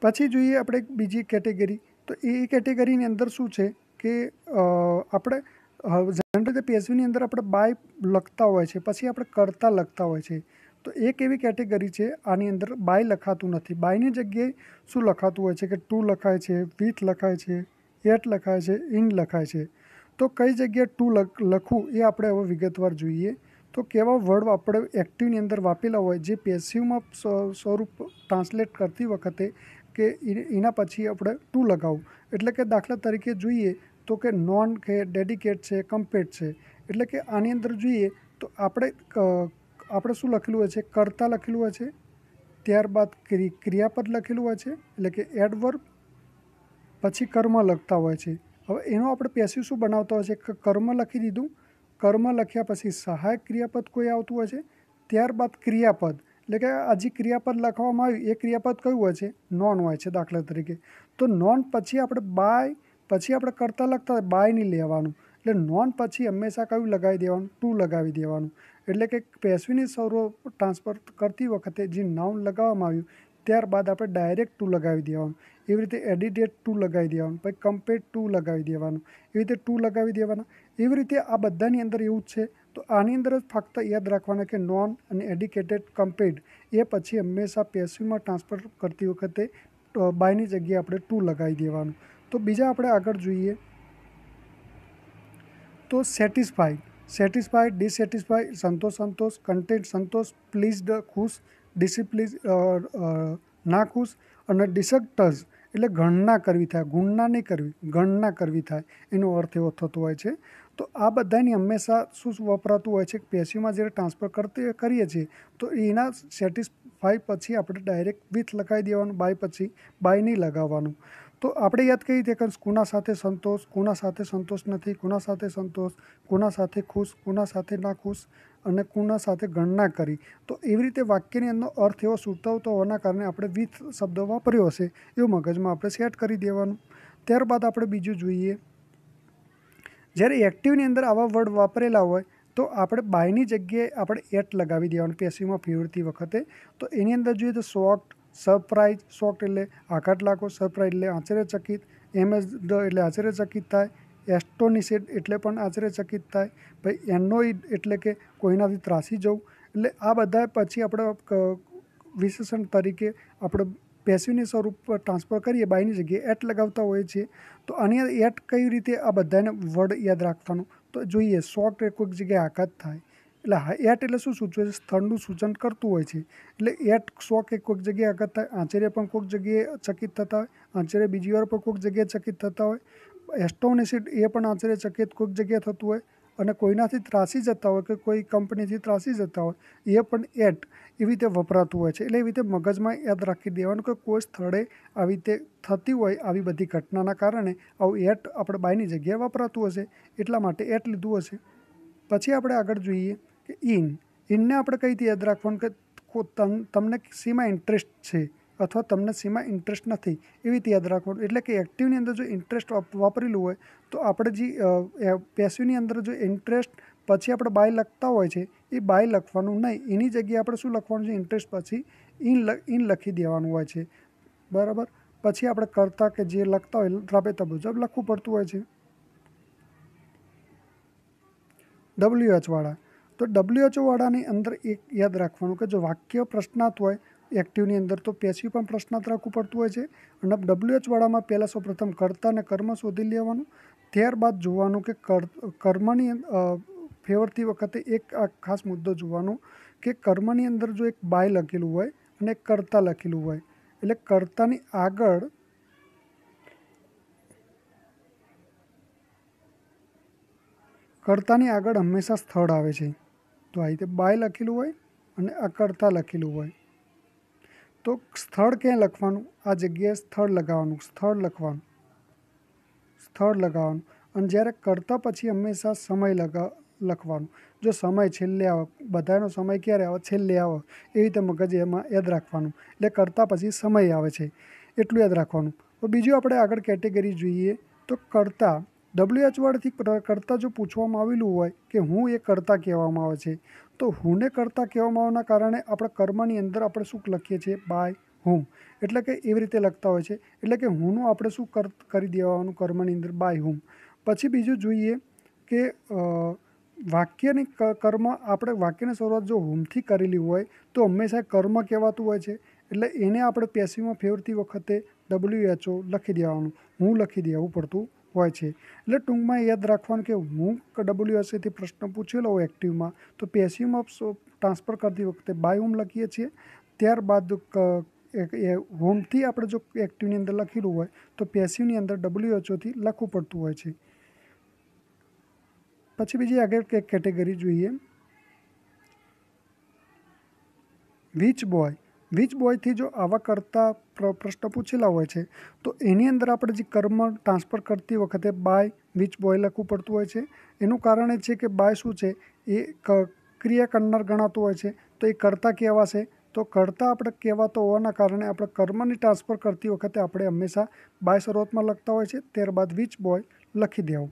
પછી જોઈએ આપણે બીજી કેટેગરી. તો એ કેટેગરીની અંદર શું છે કે આપણે જનરલી પેસિવની અંદર આપણે બાય લખતા હોય છે, પછી આપણે કરતા લખતા હોય છે. તો એક એવી કેટેગરી છે આની અંદર બાય લખાતું નથી. બાયની જગ્યાએ શું લખાતું હોય છે કે ટુ લખાય છે, વિથ લખાય છે, એટ લખાય છે, ઇન લખાય છે. તો કઈ જગ્યાએ ટુ લખવું એ આપણે હવે વિગતવાર જોઈએ. તો કેવા વર્ડ આપણે એક્ટિવની અંદર વાપરેલા હોય જે પેસિવમાં સ્વરૂપ ટ્રાન્સલેટ કરતી વખતે કે એના પછી આપણે ટુ લગાવવું. એટલે કે દાખલા તરીકે જોઈએ તો કે નોન કે ડેડિકેટ છે, કમ્પેટ છે. એટલે કે આની અંદર જોઈએ તો આપણે શું લખેલું હોય છે, કરતા લખેલું હોય છે, ત્યારબાદ ક્રિયાપદ લખેલું હોય છે એટલે કે એડવર્બ, પછી કર્મ લખતા હોય છે. હવે એનો આપણે પેસિવ શું બનાવતા હોય છે કે કર્મ લખી દીધું, કર્મ લખ્યા પછી સહાયક ક્રિયાપદ કોઈ આવતું હોય છે, ત્યારબાદ ક્રિયાપદ. એટલે કે આ જે ક્રિયાપદ લખવામાં આવ્યું એ ક્રિયાપદ કયું હોય છે, નોન હોય છે દાખલા તરીકે. તો નોન પછી આપણે બાય પછી આપણે કરતા લખતા હોય, બાય નહીં લેવાનું. એટલે નોન પછી હંમેશા કયું લગાવી દેવાનું, ટુ લગાવી દેવાનું. એટલે કે પેસિવની સ્વરૂપ ટ્રાન્સફર કરતી વખતે જે નાઉન લગાવવામાં આવ્યું ત્યારબાદ આપણે ડાયરેક્ટ ટુ લગાવી દેવાનું. એવી રીતે એડિટેડ ટુ લગાવી દેવાનું, પછી કમ્પેટ ટુ લગાવી દેવાનું, એવી રીતે ટુ લગાવી દેવાના. એવી રીતે આ બધાની અંદર એવું જ છે. તો આની અંદર જ ફક્ત યાદ રાખવાના કે નોન અને એડિકેટેડ, કમ્પેટ એ પછી હંમેશા પેસિવમાં ટ્રાન્સફર કરતી વખતે બાયની જગ્યાએ આપણે ટુ લગાવી દેવાનું. તો બીજા આપણે આગળ જોઈએ તો સેટિસ્ફાઈડ, ડિસેટિસ્ફાઈડ, સંતોષ, કન્ટેન્ટ સંતોષ, પ્લીઝડ ખુશ, ડિસપ્લીઝ ના ખુશ, અને ડિસગ્સ્ટડ એટલે ગણના કરવી થાય, ગુણના નહીં કરવી, ગણના કરવી થાય, એનો અર્થ એવો થતો હોય છે. તો આ બધાની હંમેશા શું વપરાતું હોય છે, પેસિવમાં જ્યારે ટ્રાન્સફર કરીએ છીએ તો એના સેટિસ્ફાઈ પછી આપણે ડાયરેક્ટ વિથ લગાવી દેવાનું, બાય પછી બાય નહીં લગાવવાનું. તો આપણે યાદ કરી દઈએ કે કોના સાથે સંતોષ, કોના સાથે સંતોષ નથી, કોના સાથે સંતોષ, કોના સાથે ખુશ, કોના સાથે ના ખુશ, અને કોના સાથે ગણના કરી. તો એવી રીતે વાક્યની અંદર અર્થ એવો સૂચવતો હોવાના કારણે આપણે વિથ શબ્દ વાપર્યો હશે એવું મગજમાં આપણે સેટ કરી દેવાનું. ત્યારબાદ આપણે બીજું જોઈએ, જ્યારે એક્ટિવની અંદર આવા વર્ડ વાપરેલા હોય તો આપણે બાયની જગ્યાએ આપણે એટ લગાવી દેવાનું પેસિવમાં ફેરવતી વખતે. તો એની અંદર જોઈએ તો શોક્ડ, સરપ્રાઇઝ, શોક્ડ એટલે આઘાત લાગો, સરપ્રાઇઝ એટલે આશ્ચર્યચકિત, એમેઝડ એટલે આશ્ચર્યચકિત થાય, એસ્ટોનિશેડ એટલે પણ આશ્ચર્યચકિત થાય, પછી એનોઇડ એટલે કે કોઈનાથી ત્રાસી જવું. એટલે આ બધા પછી આપણે વિશેષણ તરીકે આપણે પેસિવની સ્વરૂપ ટ્રાન્સફર કરીએ બાયની જગ્યાએ એટ લગાવતા હોઈએ છીએ. તો આની એટ કઈ રીતે આ બધાને વર્ડ યાદ રાખવાનું. તો જોઈએ શોક્ડ કોઈક જગ્યાએ આઘાત થાય એટલે એટ એટલે શું સૂચવે છે, સ્થળનું સૂચન કરતું હોય છે. એટલે એટ શોક એ કોઈક જગ્યાએ આઘાત થાય, આશ્ચર્ય પણ કોઈક જગ્યાએ ચકિત થતા હોય, આશ્ચર્ય બીજી વાર પણ કોઈક જગ્યાએ ચકિત થતા હોય, એસ્ટોનિશડ એ પણ આશ્ચર્યચકિત કોઈક જગ્યાએ થતું હોય, અને કોઈનાથી ત્રાસી જતા હોય કે કોઈ કંપનીથી ત્રાસી જતા હોય એ પણ એટ એવી રીતે વપરાતું હોય છે. એટલે એવી રીતે મગજમાં યાદ રાખી દેવાનું કે કોઈ સ્થળે આવી રીતે થતી હોય આવી બધી ઘટનાના કારણે આવું એટ આપણે બાયની જગ્યાએ વપરાતું હશે, એટલા માટે એટ લીધું હશે. પછી આપણે આગળ જોઈએ કે ઇનને આપણે કઈ રીતે યાદ રાખવાનું કે તમને શેમાં ઇન્ટરેસ્ટ છે અથવા તમને શેમાં ઇન્ટરેસ્ટ નથી એવી રીતે યાદ રાખવાનું. એટલે કે એક્ટિવની અંદર જો ઇન્ટરેસ્ટ વાપરેલું હોય તો આપણે જે પેસિવની અંદર જો ઇન્ટરેસ્ટ પછી આપણે બાય લખતા હોય છે એ બાય લખવાનું નહીં, એની જગ્યાએ આપણે શું લખવાનું છે, ઇન્ટરેસ્ટ પછી ઇન લખી દેવાનું હોય છે, બરાબર. પછી આપણે કરતા કે જે લખતા હોય રાબેતા મુજબ લખવું પડતું હોય છે. WH વાળા, તો WHO વાળાની અંદર એક યાદ રાખવાનું કે જો વાક્ય પ્રશ્નાર્થ હોય એક્ટિવની અંદર તો પેસિવ પણ પ્રશ્નાર્થ રાખવું પડતું હોય છે. અને WH વાળામાં પહેલાં સૌપ્રથમ કર્તા અને કર્મ શોધી લેવાનું, ત્યારબાદ જોવાનું કે કર્મની ફેરવતી વખતે એક આ ખાસ મુદ્દો જોવાનો કે કર્મની અંદર જો એક બાય લખેલું હોય અને એક કર્તા લખેલું હોય, એટલે કર્તાની આગળ હંમેશા સ્થળ આવે છે. તો આ રીતે બાય લખેલું હોય અને આ કર્તા લખેલું હોય તો સ્થળ ક્યાંય લખવાનું, આ જગ્યાએ સ્થળ લગાવવાનું અને જ્યારે કર્તા પછી હંમેશા સમય લખવાનું. જો સમય છેલ્લે આવે, બધાનો સમય ક્યારે આવે, છેલ્લે આવે, એવી રીતે મગજ એમાં યાદ રાખવાનું. એટલે કર્તા પછી સમય આવે છે એટલું યાદ રાખવાનું. તો બીજું આપણે આગળ કેટેગરી જોઈએ તો કર્તા, WH વર્ડથી કર્તા જો પૂછવામાં આવેલું હોય કે હું એ કર્તા કહેવામાં આવે છે તો હુંને કર્તા કહેવામાં આવવાના કારણે આપણે કર્મની અંદર આપણે શું લખીએ છીએ, બાય હુમ. એટલે કે એવી રીતે લખતા હોય છે. એટલે કે હુંનું આપણે શું કરી દેવાનું કર્મની અંદર, બાય હુમ. પછી બીજું જોઈએ કે વાક્યની વાક્યની શરૂઆત જો હુમથી કરેલી હોય તો હંમેશા કર્મ કહેવાતું હોય છે. એટલે એને આપણે પેસિવમાં ફેરવતી વખતે WHO લખી દેવાનું, હું લખી દેવું પડતું હોય છે. એટલે ટૂંકમાં યાદ રાખવાનું કે હું WHથી પ્રશ્ન પૂછેલો હોય એક્ટિવમાં તો પેસિવમાં ટ્રાન્સફર કરતી વખતે બાય હોમ લખીએ છીએ. ત્યારબાદ હોમથી આપણે જો એક્ટિવની અંદર લખેલું હોય તો પેસિવની અંદર WHOથી લખવું પડતું હોય છે. પછી બીજી આગળ કેટેગરી જોઈએ વિચ બોયથી જો આવા કરતા પ્રશ્ન પૂછેલા હોય છે તો એની અંદર આપણે જે કર્મ ટ્રાન્સફર કરતી વખતે બાય વિચ બોય લખવું પડતું હોય છે. એનું કારણ એ છે કે બાય શું છે, એ ક્રિયા કરનાર ગણાતું હોય છે તો એ કર્તા કહેવાશે. તો કર્તા આપણે કહેવાતો હોવાના કારણે આપણે કર્મની ટ્રાન્સફર કરતી વખતે આપણે હંમેશા બાય શરૂઆતમાં લખતા હોય છે, ત્યારબાદ વિચ બોય લખી દેવું.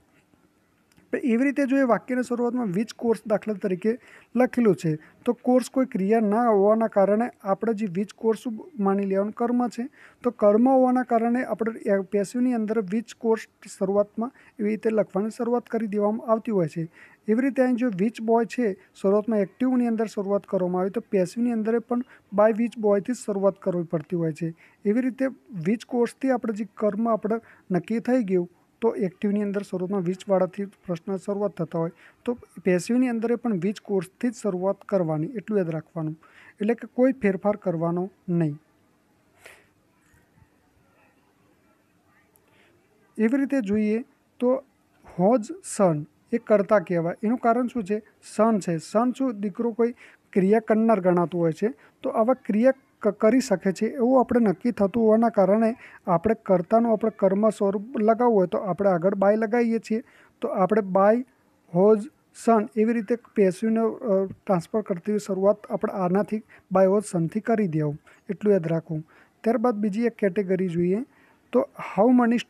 એવી રીતે જો એ વાક્યની શરૂઆતમાં વિચ કોર્સ દાખલા તરીકે લખેલું છે તો કોર્સ કોઈ ક્રિયા ના હોવાના કારણે આપણે જે વિચ કોર્સ માની લેવાનું કર્મ છે, તો કર્મ હોવાના કારણે આપણે પેસિવની અંદર વિચ કોર્સ શરૂઆતમાં એવી રીતે લખવાની શરૂઆત કરી દેવામાં આવતી હોય છે. એવી રીતે અહીં જો વિચ બોય છે શરૂઆતમાં એક્ટિવની અંદર શરૂઆત કરવામાં આવી તો પેસિવની અંદર પણ બાય વિચ બોયથી જ શરૂઆત કરવી પડતી હોય છે. એવી રીતે વિચ કોર્સથી આપણે જે કર્મ આપણે નક્કી થઈ ગયું તો એક્ટિવની અંદર શરૂઆતમાં વિચવાળાથી પ્રશ્ન શરૂઆત થતા હોય તો પેસિવની અંદર પણ વિચ કોર્સથી જ શરૂઆત કરવાની, એટલું યાદ રાખવાનું. એટલે કે કોઈ ફેરફાર કરવાનો નહીં. એવી રીતે જોઈએ તો હોજ સન એ કર્તા કહેવાય. એનું કારણ શું છે, સન છે. સન શું, દીકરો કોઈ ક્રિયા કરનાર ગણાતું હોય છે તો આવા ક્રિયા કરી શકે છે એવું આપણે નક્કી થતું હોવાના કારણે આપણે કર્તાનું આપણે કર્મ સ્વરૂપ લગાવવું હોય તો આપણે આગળ બાય લગાવીએ છીએ. તો આપણે બાય હોજ સન એવી રીતે પેસિવને ટ્રાન્સફર કરતી શરૂઆત આપણે આનાથી બાય હોજ સનથી કરી દેવું, એટલું યાદ રાખવું. ત્યારબાદ બીજી એક કેટેગરી જોઈએ તો હાઉ મની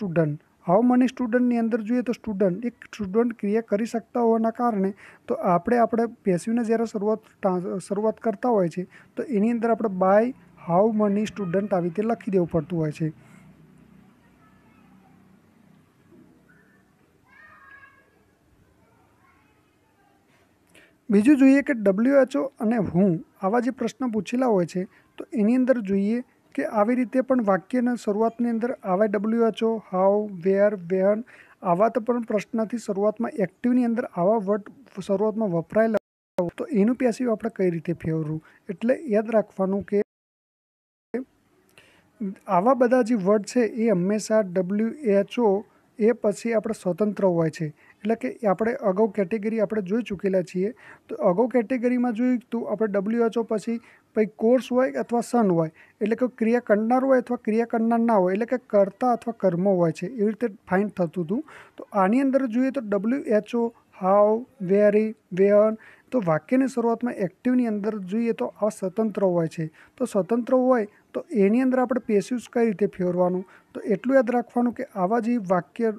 સ્ટુડન્ટની અંદર જોઈએ તો સ્ટુડન્ટ ક્રિયા કરી શકતા હોવાના કારણે તો આપણે પેસિવને જ્યારે શરૂઆત કરતા હોય છે તો એની અંદર આપણે બાય હાઉ મની સ્ટુડન્ટ આવી રીતે લખી દેવું પડતું હોય છે. બીજું જોઈએ કે WHO અને હું આવા જે પ્રશ્ન પૂછેલા હોય છે તો એની અંદર જોઈએ કે આવી રીતે પણ વાક્યના શરૂઆતની અંદર આવા WHO, હાઉ, વેર, વેન આવા તો પણ પ્રશ્નથી શરૂઆતમાં એક્ટિવની અંદર આવા વર્ડ શરૂઆતમાં વપરાયેલા તો એનું પેસિવ આપણે કઈ રીતે ફેરવવું. એટલે યાદ રાખવાનું કે આવા બધા જે વર્ડ છે એ હંમેશા WHO એ પછી આપણે સ્વતંત્ર હોય છે. એટલે કે આપણે અગાઉ કેટેગરી આપણે જોઈ ચૂકેલા છીએ। તો અગાઉ કેટેગરીમાં જોયું તો આપણે WHO પછી કોર્સ હોય અથવા સન હોય, એટલે કે ક્રિયા કરનાર હોય અથવા ક્રિયા કરનાર ના હોય, એટલે કે કર્તા અથવા કર્મ હોય છે, એવી રીતે ફાઇન થતું હતું। તો આની અંદર જોઈએ તો WHO, હાઉ, વેરી, વેન, તો વાક્યની શરૂઆતમાં એક્ટિવની અંદર જોઈએ તો આ સ્વતંત્ર હોય છે। તો સ્વતંત્ર હોય તો એની અંદર આપણે પેસિવ્સ કઈ રીતે ફેરવાનું, તો એટલું યાદ રાખવાનું કે આવા જે વાક્ય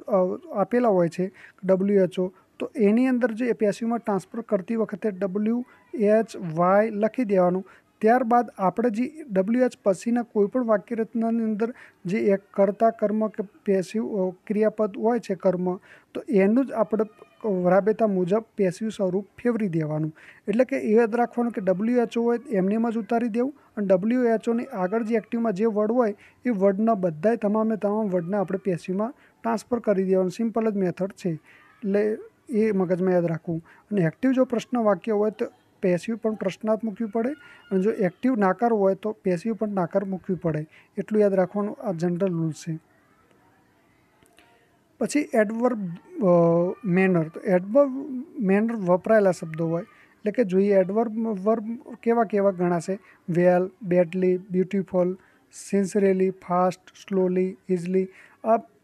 આપેલા હોય છે WHO, તો એની અંદર જે પેસિવમાં ટ્રાન્સફર કરતી વખતે WHY લખી દેવાનું। ત્યારબાદ આપણે જે WH પછીના કોઈપણ વાક્ય રચનાની અંદર જે એક કર્તા કર્મ કે પેસિવ ક્રિયાપદ હોય છે કર્મ, તો એનું જ આપણે રાબેતા મુજબ પેસિવ સ્વરૂપ ફેરવી દેવાનું। એટલે કે એ યાદ રાખવાનું કે WHO હોય એમનેમાં જ ઉતારી દેવું, અને WHOની આગળ જે એક્ટિવમાં જે વર્ડ હોય એ વર્ડના બધાય તમામે તમામ વર્ડને આપણે પેસિવમાં ટ્રાન્સફર કરી દેવાનું। સિમ્પલ જ મેથડ છે, એટલે એ મગજમાં યાદ રાખવું। અને એક્ટિવ જો પ્રશ્ન વાક્ય હોય તો પેસિવ પણ પ્રશ્નાર્થ મૂકવી પડે, અને જો એક્ટિવ નાકાર હોય તો પેસિવ પણ નાકાર મૂકવી પડે, એટલું યાદ રાખવાનું। આ જનરલ રૂલ છે। પછી એડવર્બ મેનર, તો એડવર્બ મેનર વપરાયેલા શબ્દો હોય, એટલે કે જોઈએ વર્બ કેવા કેવા ગણાશે: well, badly, beautiful, sincerely, fast, slowly, easily.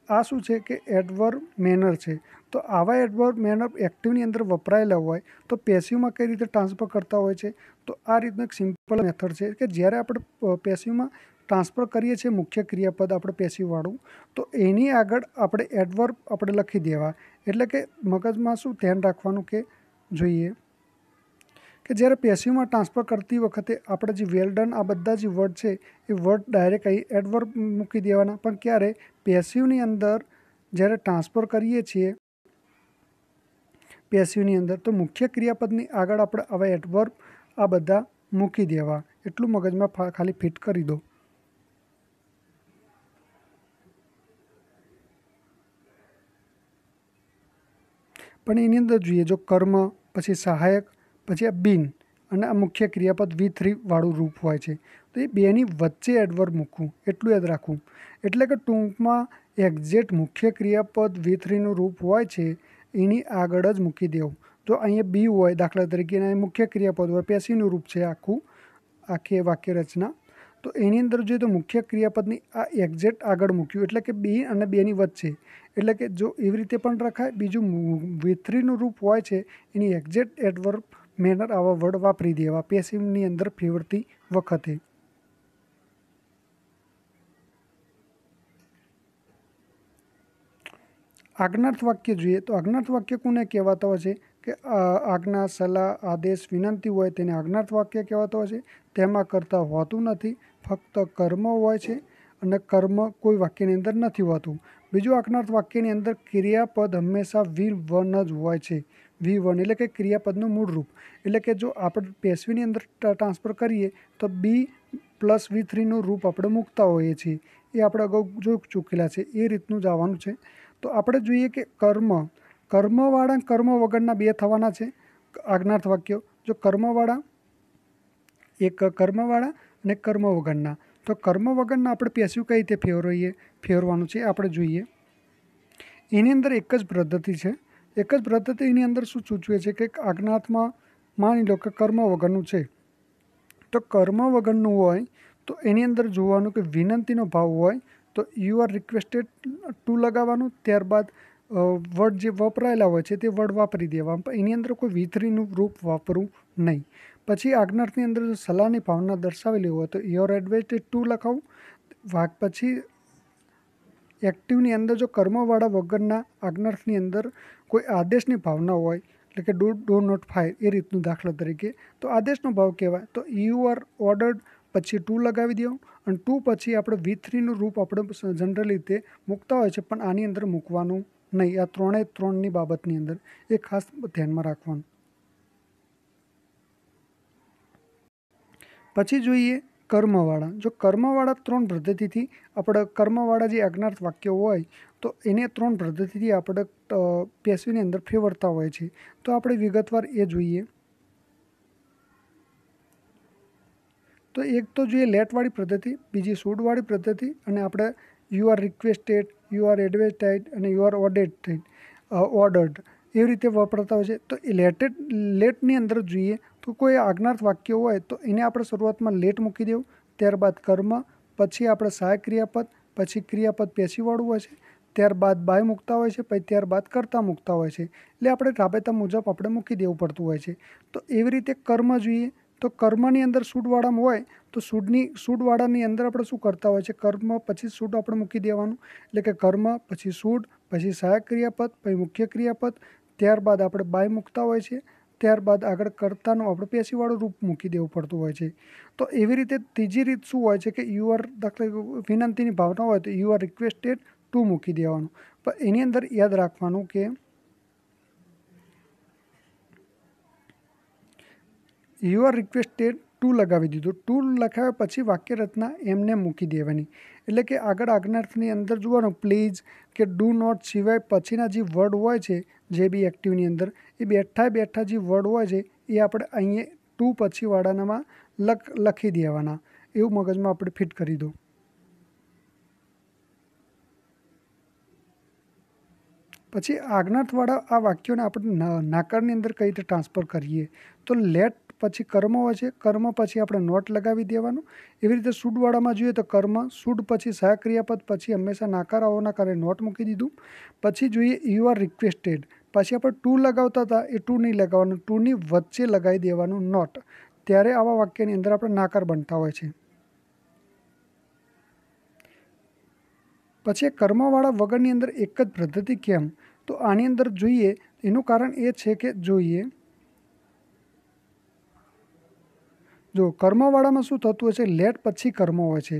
આ શું છે કે એડવર્બ મેનર છે। તો આવા એડવર્બ મેનર એક્ટિવની અંદર વપરાયેલા હોય તો પેસિવમાં કઈ રીતે ટ્રાન્સફર કરતા હોય છે, તો આ રીતનું એક સિમ્પલ મેથડ છે કે જ્યારે આપણે પેસિવમાં ટ્રાન્સફર કરીએ છીએ મુખ્ય ક્રિયાપદ આપણે પેસિવવાળું, તો એની આગળ આપણે એડવર્બ આપણે લખી દેવા। એટલે કે મગજમાં શું ધ્યાન રાખવાનું કે જોઈએ કે જ્યારે પેસિવમાં ટ્રાન્સફર કરતી વખતે આપણે જે વેલ ડન આ બધા જે વર્ડ છે એ વર્ડ ડાયરેક્ટ અહીં એડવર્બ મૂકી દેવાના, પણ ક્યારે પેસિવની અંદર જ્યારે ટ્રાન્સફર કરીએ છીએ પેસિવની અંદર, તો મુખ્ય ક્રિયાપદની આગળ આપણે આવા એડવર્બ આ બધા મૂકી દેવા। એટલું મગજમાં ખાલી ફિટ કરી દો। પણ એની અંદર જોઈએ જો કર્મ, પછી સહાયક, પછી આ બીન અને આ મુખ્ય ક્રિયાપદ V3 વાળું રૂપ હોય છે, તો એ બેની વચ્ચે એડવર્બ મૂકવું, એટલું યાદ રાખવું। એટલે કે ટૂંકમાં એક્ઝેક્ટ મુખ્ય ક્રિયાપદ V3નું રૂપ હોય છે એની આગળ જ મૂકી દેવું। જો અહીંયા બી હોય દાખલા તરીકે, અહીં મુખ્ય ક્રિયાપદ હોય, પેસિવનું રૂપ છે આખી વાક્ય રચના, તો એની અંદર જોઈએ તો મુખ્ય ક્રિયાપદની આ એક્ઝેક્ટ આગળ મૂક્યું, એટલે કે બી અને બેની વચ્ચે। એટલે કે જો એવી રીતે પણ રખાય। બીજું V3નું રૂપ હોય છે એની એક્ઝેક્ટ એડવર્બ મેનર આવા વર્ડ વાપરી દેવા પેસિવની અંદર ફેરવતી વખતે। આજ્ઞાર્થ વાક્ય જોઈએ તો આજ્ઞાર્થ વાક્ય કોને કહેવાતા હોય છે કે આજ્ઞા, સલાહ, આદેશ, વિનંતી હોય તેને આજ્ઞાર્થ વાક્ય કહેવાતા હોય છે। તેમાં કરતા હોતું નથી, ફક્ત કર્મ હોય છે, અને કર્મ કોઈ વાક્યની અંદર નથી હોતું। બીજું આજ્ઞાર્થ વાક્યની અંદર ક્રિયાપદ હંમેશા V1 જ હોય છે। V1 એટલે કે ક્રિયાપદનું મૂળ રૂપ, એટલે કે જો આપણે પેસિવની અંદર ટ્રાન્સફર કરીએ તો B પ્લસ V3નું રૂપ આપણે મૂકતા હોઈએ છીએ, એ આપણે અગાઉ જોઈ ચૂકેલા છે, એ રીતનું જ આવવાનું છે। તો આપણે જોઈએ કે કર્મવાળા કર્મ વગરના બે થવાના છે આજ્ઞાર્થ વાક્યો। જો કર્મવાળા, એક કર્મવાળા અને કર્મ વગરના, તો કર્મ વગરના આપણે પેસિવ કઈ રીતે ફેરવવાનું છે આપણે જોઈએ। એની અંદર એક જ પદ્ધતિ છે। એક જ પદ્ધતિની અંદર શું સૂચવે છે કે આજ્ઞાર્થમાં માની લો કે કર્મ વગરનું છે, તો કર્મ વગરનું હોય તો એની અંદર જોવાનું કે વિનંતીનો ભાવ હોય તો યુ આર રિક્વેસ્ટેડ ટુ લગાવવાનું, ત્યારબાદ વર્ડ જે વપરાયેલા હોય છે તે વર્ડ વાપરી દેવા, એની અંદર કોઈ V3નું રૂપ વાપરવું નહીં। પછી આજ્ઞાર્થની અંદર સલાહની ભાવના દર્શાવેલી હોય તો યોર એડવાઇઝ ટુ લખાવું। પછી એક્ટિવની અંદર જો કર્મવાળા વગરના આજ્ઞાર્થની અંદર કોઈ આદેશની ભાવના હોય, એટલે કે ડુ નોટ ફાયર એ રીતનું દાખલા તરીકે, તો આદેશનો ભાવ કહેવાય તો યુ આર ઓર્ડર્ડ પછી ટુ લગાવી દેવું, અને ટુ પછી આપણે V3નું રૂપ આપણે જનરલ રીતે મૂકતા હોય છે, પણ આની અંદર મૂકવાનું નહીં। આ ત્રણની બાબતની અંદર એ ખાસ ધ્યાનમાં રાખવાનું। પછી જોઈએ કર્મવાળા। જો કર્મવાળા ત્રણ પદ્ધતિથી આપણે કર્મવાળા જે આજ્ઞાર્થ વાક્યો હોય તો એને ત્રણ પદ્ધતિથી આપણે પેસિવની અંદર ફેરવતા હોય છે, તો આપણે વિગતવાર એ જોઈએ। તો એક તો જોઈએ લેટવાળી પદ્ધતિ, બીજી શુડવાળી પદ્ધતિ, અને આપણે you are requested, you R advised અને યુ આર ઓર્ડર્ડ एवी रीते वपराता होय छे। तो लेटनी अंदर जोईए तो कोई आज्ञार्थ वाक्य होय तो एने आपणे शरूआतमां लेट मूकी देवुं, त्यारबाद कर्म, पछी आपणे सहायक क्रियापद, पछी क्रियापद पेशीवाळुं होय छे, त्यारबाद बाय मूकता होय छे, पछी त्यारबाद कर्ता मूकता होय छे। એટલે આપણે રાબેતા મુજબ આપણે મૂકી દેવું પડતું હોય છે। તો એવી રીતે કર્મ જોઈએ તો કર્મની અંદર સૂડવાળામાં હોય તો સૂડવાળાની અંદર આપણે શું કરતા હોય છે, કર્મ પછી સૂડ આપણે મૂકી દેવાનું, એટલે કે કર્મ પછી સૂડ પછી સહાયક ક્રિયાપદ પછી મુખ્ય ક્રિયાપદ, ત્યારબાદ આપણે બાય મૂકતા હોય છે, ત્યારબાદ આગળ કર્તાનું આપણે પેશીવાળું રૂપ મૂકી દેવું પડતું હોય છે। તો એવી રીતે ત્રીજી રીત શું હોય છે કે યુ આર, દાખલા વિનંતીની ભાવના હોય તો યુ આર રિક્વેસ્ટેડ ટુ મૂકી દેવાનું। પણ એની અંદર યાદ રાખવાનું કે યુ આર રિક્વેસ્ટેડ ટુ લગાવી દીધું, ટુ લખાવ્યા પછી વાક્ય રચના એમને મૂકી દેવાની, એટલે કે આગળ આજ્ઞાર્થની અંદર જોવાનું પ્લીઝ કે ડુ નોટ સિવાય પછીના જે વર્ડ હોય છે જે બી એક્ટિવની અંદર એ બેઠા જે વર્ડ હોય છે એ આપણે અહીંયા ટુ પછીવાળાનામાં લખી દેવાના, એવું મગજમાં આપણે ફિટ કરી દો। પછી આજ્ઞાર્થવાળા આ વાક્યોને આપણે નાકારની અંદર કઈ રીતે ટ્રાન્સફર કરીએ તો લેટ પછી કર્મ હોય છે, કર્મ પછી આપણે નોટ લગાવી દેવાનું। એવી રીતે સૂડવાળામાં જોઈએ તો કર્મ, સૂડ પછી સહાયક ક્રિયાપદ, પછી હંમેશા નાકાર આવવાના કારણે નોટ મૂકી દીધું। પછી જોઈએ યુ આર રિક્વેસ્ટેડ, પછી આપણે ટુ લગાવતા હતા એ ટુ નહીં લગાવવાનું, ટુની વચ્ચે લગાવી દેવાનું નોટ, ત્યારે આવા વાક્યની અંદર આપણે નાકાર બનતા હોય છે। પછી કર્મવાળા વગરની અંદર એક જ પદ્ધતિ કેમ, તો આની અંદર જોઈએ એનું કારણ એ છે કે જોઈએ જો કર્મવાળામાં શું થતું હોય છે, લેટ પછી કર્મ હોય છે,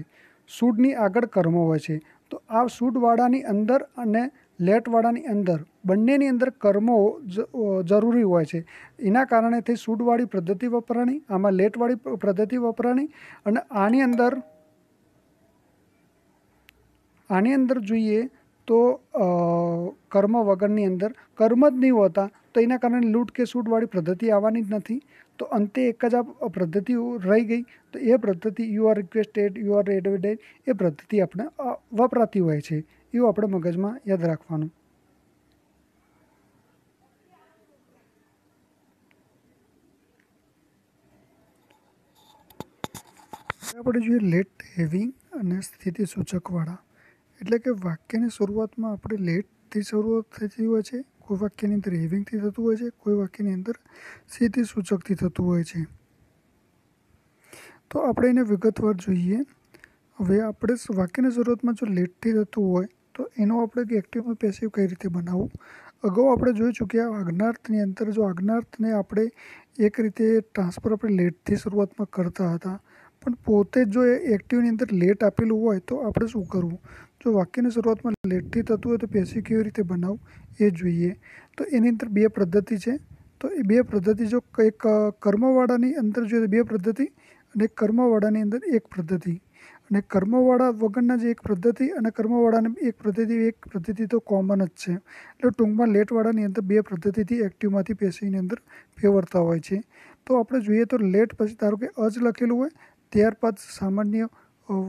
સૂડની આગળ કર્મ હોય છે, તો આ સૂડવાળાની અંદર અને લેટવાળાની અંદર બંનેની અંદર કર્મો જરૂરી હોય છે। એના કારણેથી સૂડવાળી પદ્ધતિ વપરાણી, આમાં લેટવાળી પદ્ધતિ વપરાણી, અને આની અંદર જોઈએ તો કર્મ વગરની અંદર કર્મ જ નહીં હોતા તો એના કારણે લૂંટ કે સૂટવાળી પદ્ધતિ આવવાની જ નથી। તો અંતે એક જ આ પદ્ધતિ રહી ગઈ, તો એ પદ્ધતિ you are requested, you are advertise, એ પદ્ધતિ આપણે વપરાતી હોય છે, એવું આપણે મગજમાં યાદ રાખવાનું। આપણે જોઈએ લેટ હેવિંગ અને સ્થિતિ સૂચકવાળા, એટલે કે વાક્યની શરૂઆતમાં આપણે લેટથી શરૂઆત થતી હોય છે, કોઈ વાક્યની અંદર હેવિંગથી થતું હોય છે, કોઈ વાક્યની અંદર સ્થિતિ સૂચકથી થતું હોય છે। તો આપણે એને વિગતવાર જોઈએ। હવે આપણે વાક્યની શરૂઆતમાં જો લેટથી થતું હોય તો એનો આપણે એક્ટિવમાં પેસિવ કઈ રીતે બનાવવું, અગાઉ આપણે જોઈ ચૂક્યા આજ્ઞાર્થની અંદર જો આજ્ઞાર્થને આપણે એક રીતે ટ્રાન્સફર આપણે લેટથી શરૂઆતમાં કરતા હતા, પણ પોતે જો એક્ટિવની અંદર લેટ આપેલું હોય તો આપણે શું કરવું, જો વાક્યની શરૂઆતમાં લેટથી થતું હોય તો પેસિવ કેવી રીતે બનાવવું એ જોઈએ। તો એની અંદર બે પદ્ધતિ છે, તો એ બે પદ્ધતિ જો એક કર્મવાળાની અંદર જોઈએ તો બે પદ્ધતિ અને કર્મવાળાની અંદર એક પદ્ધતિ, અને કર્મવાળા વગરના જે એક પદ્ધતિ અને કર્મવાળાની એક પદ્ધતિ તો કોમન જ છે, એટલે ટૂંકમાં લેટવાળાની અંદર બે પદ્ધતિથી એક્ટિવમાંથી પેસિવની અંદર ફેરવતા હોય છે। તો આપણે જોઈએ તો લેટ પછી ધારો કે અજ લખેલું હોય, ત્યારબાદ સામાન્ય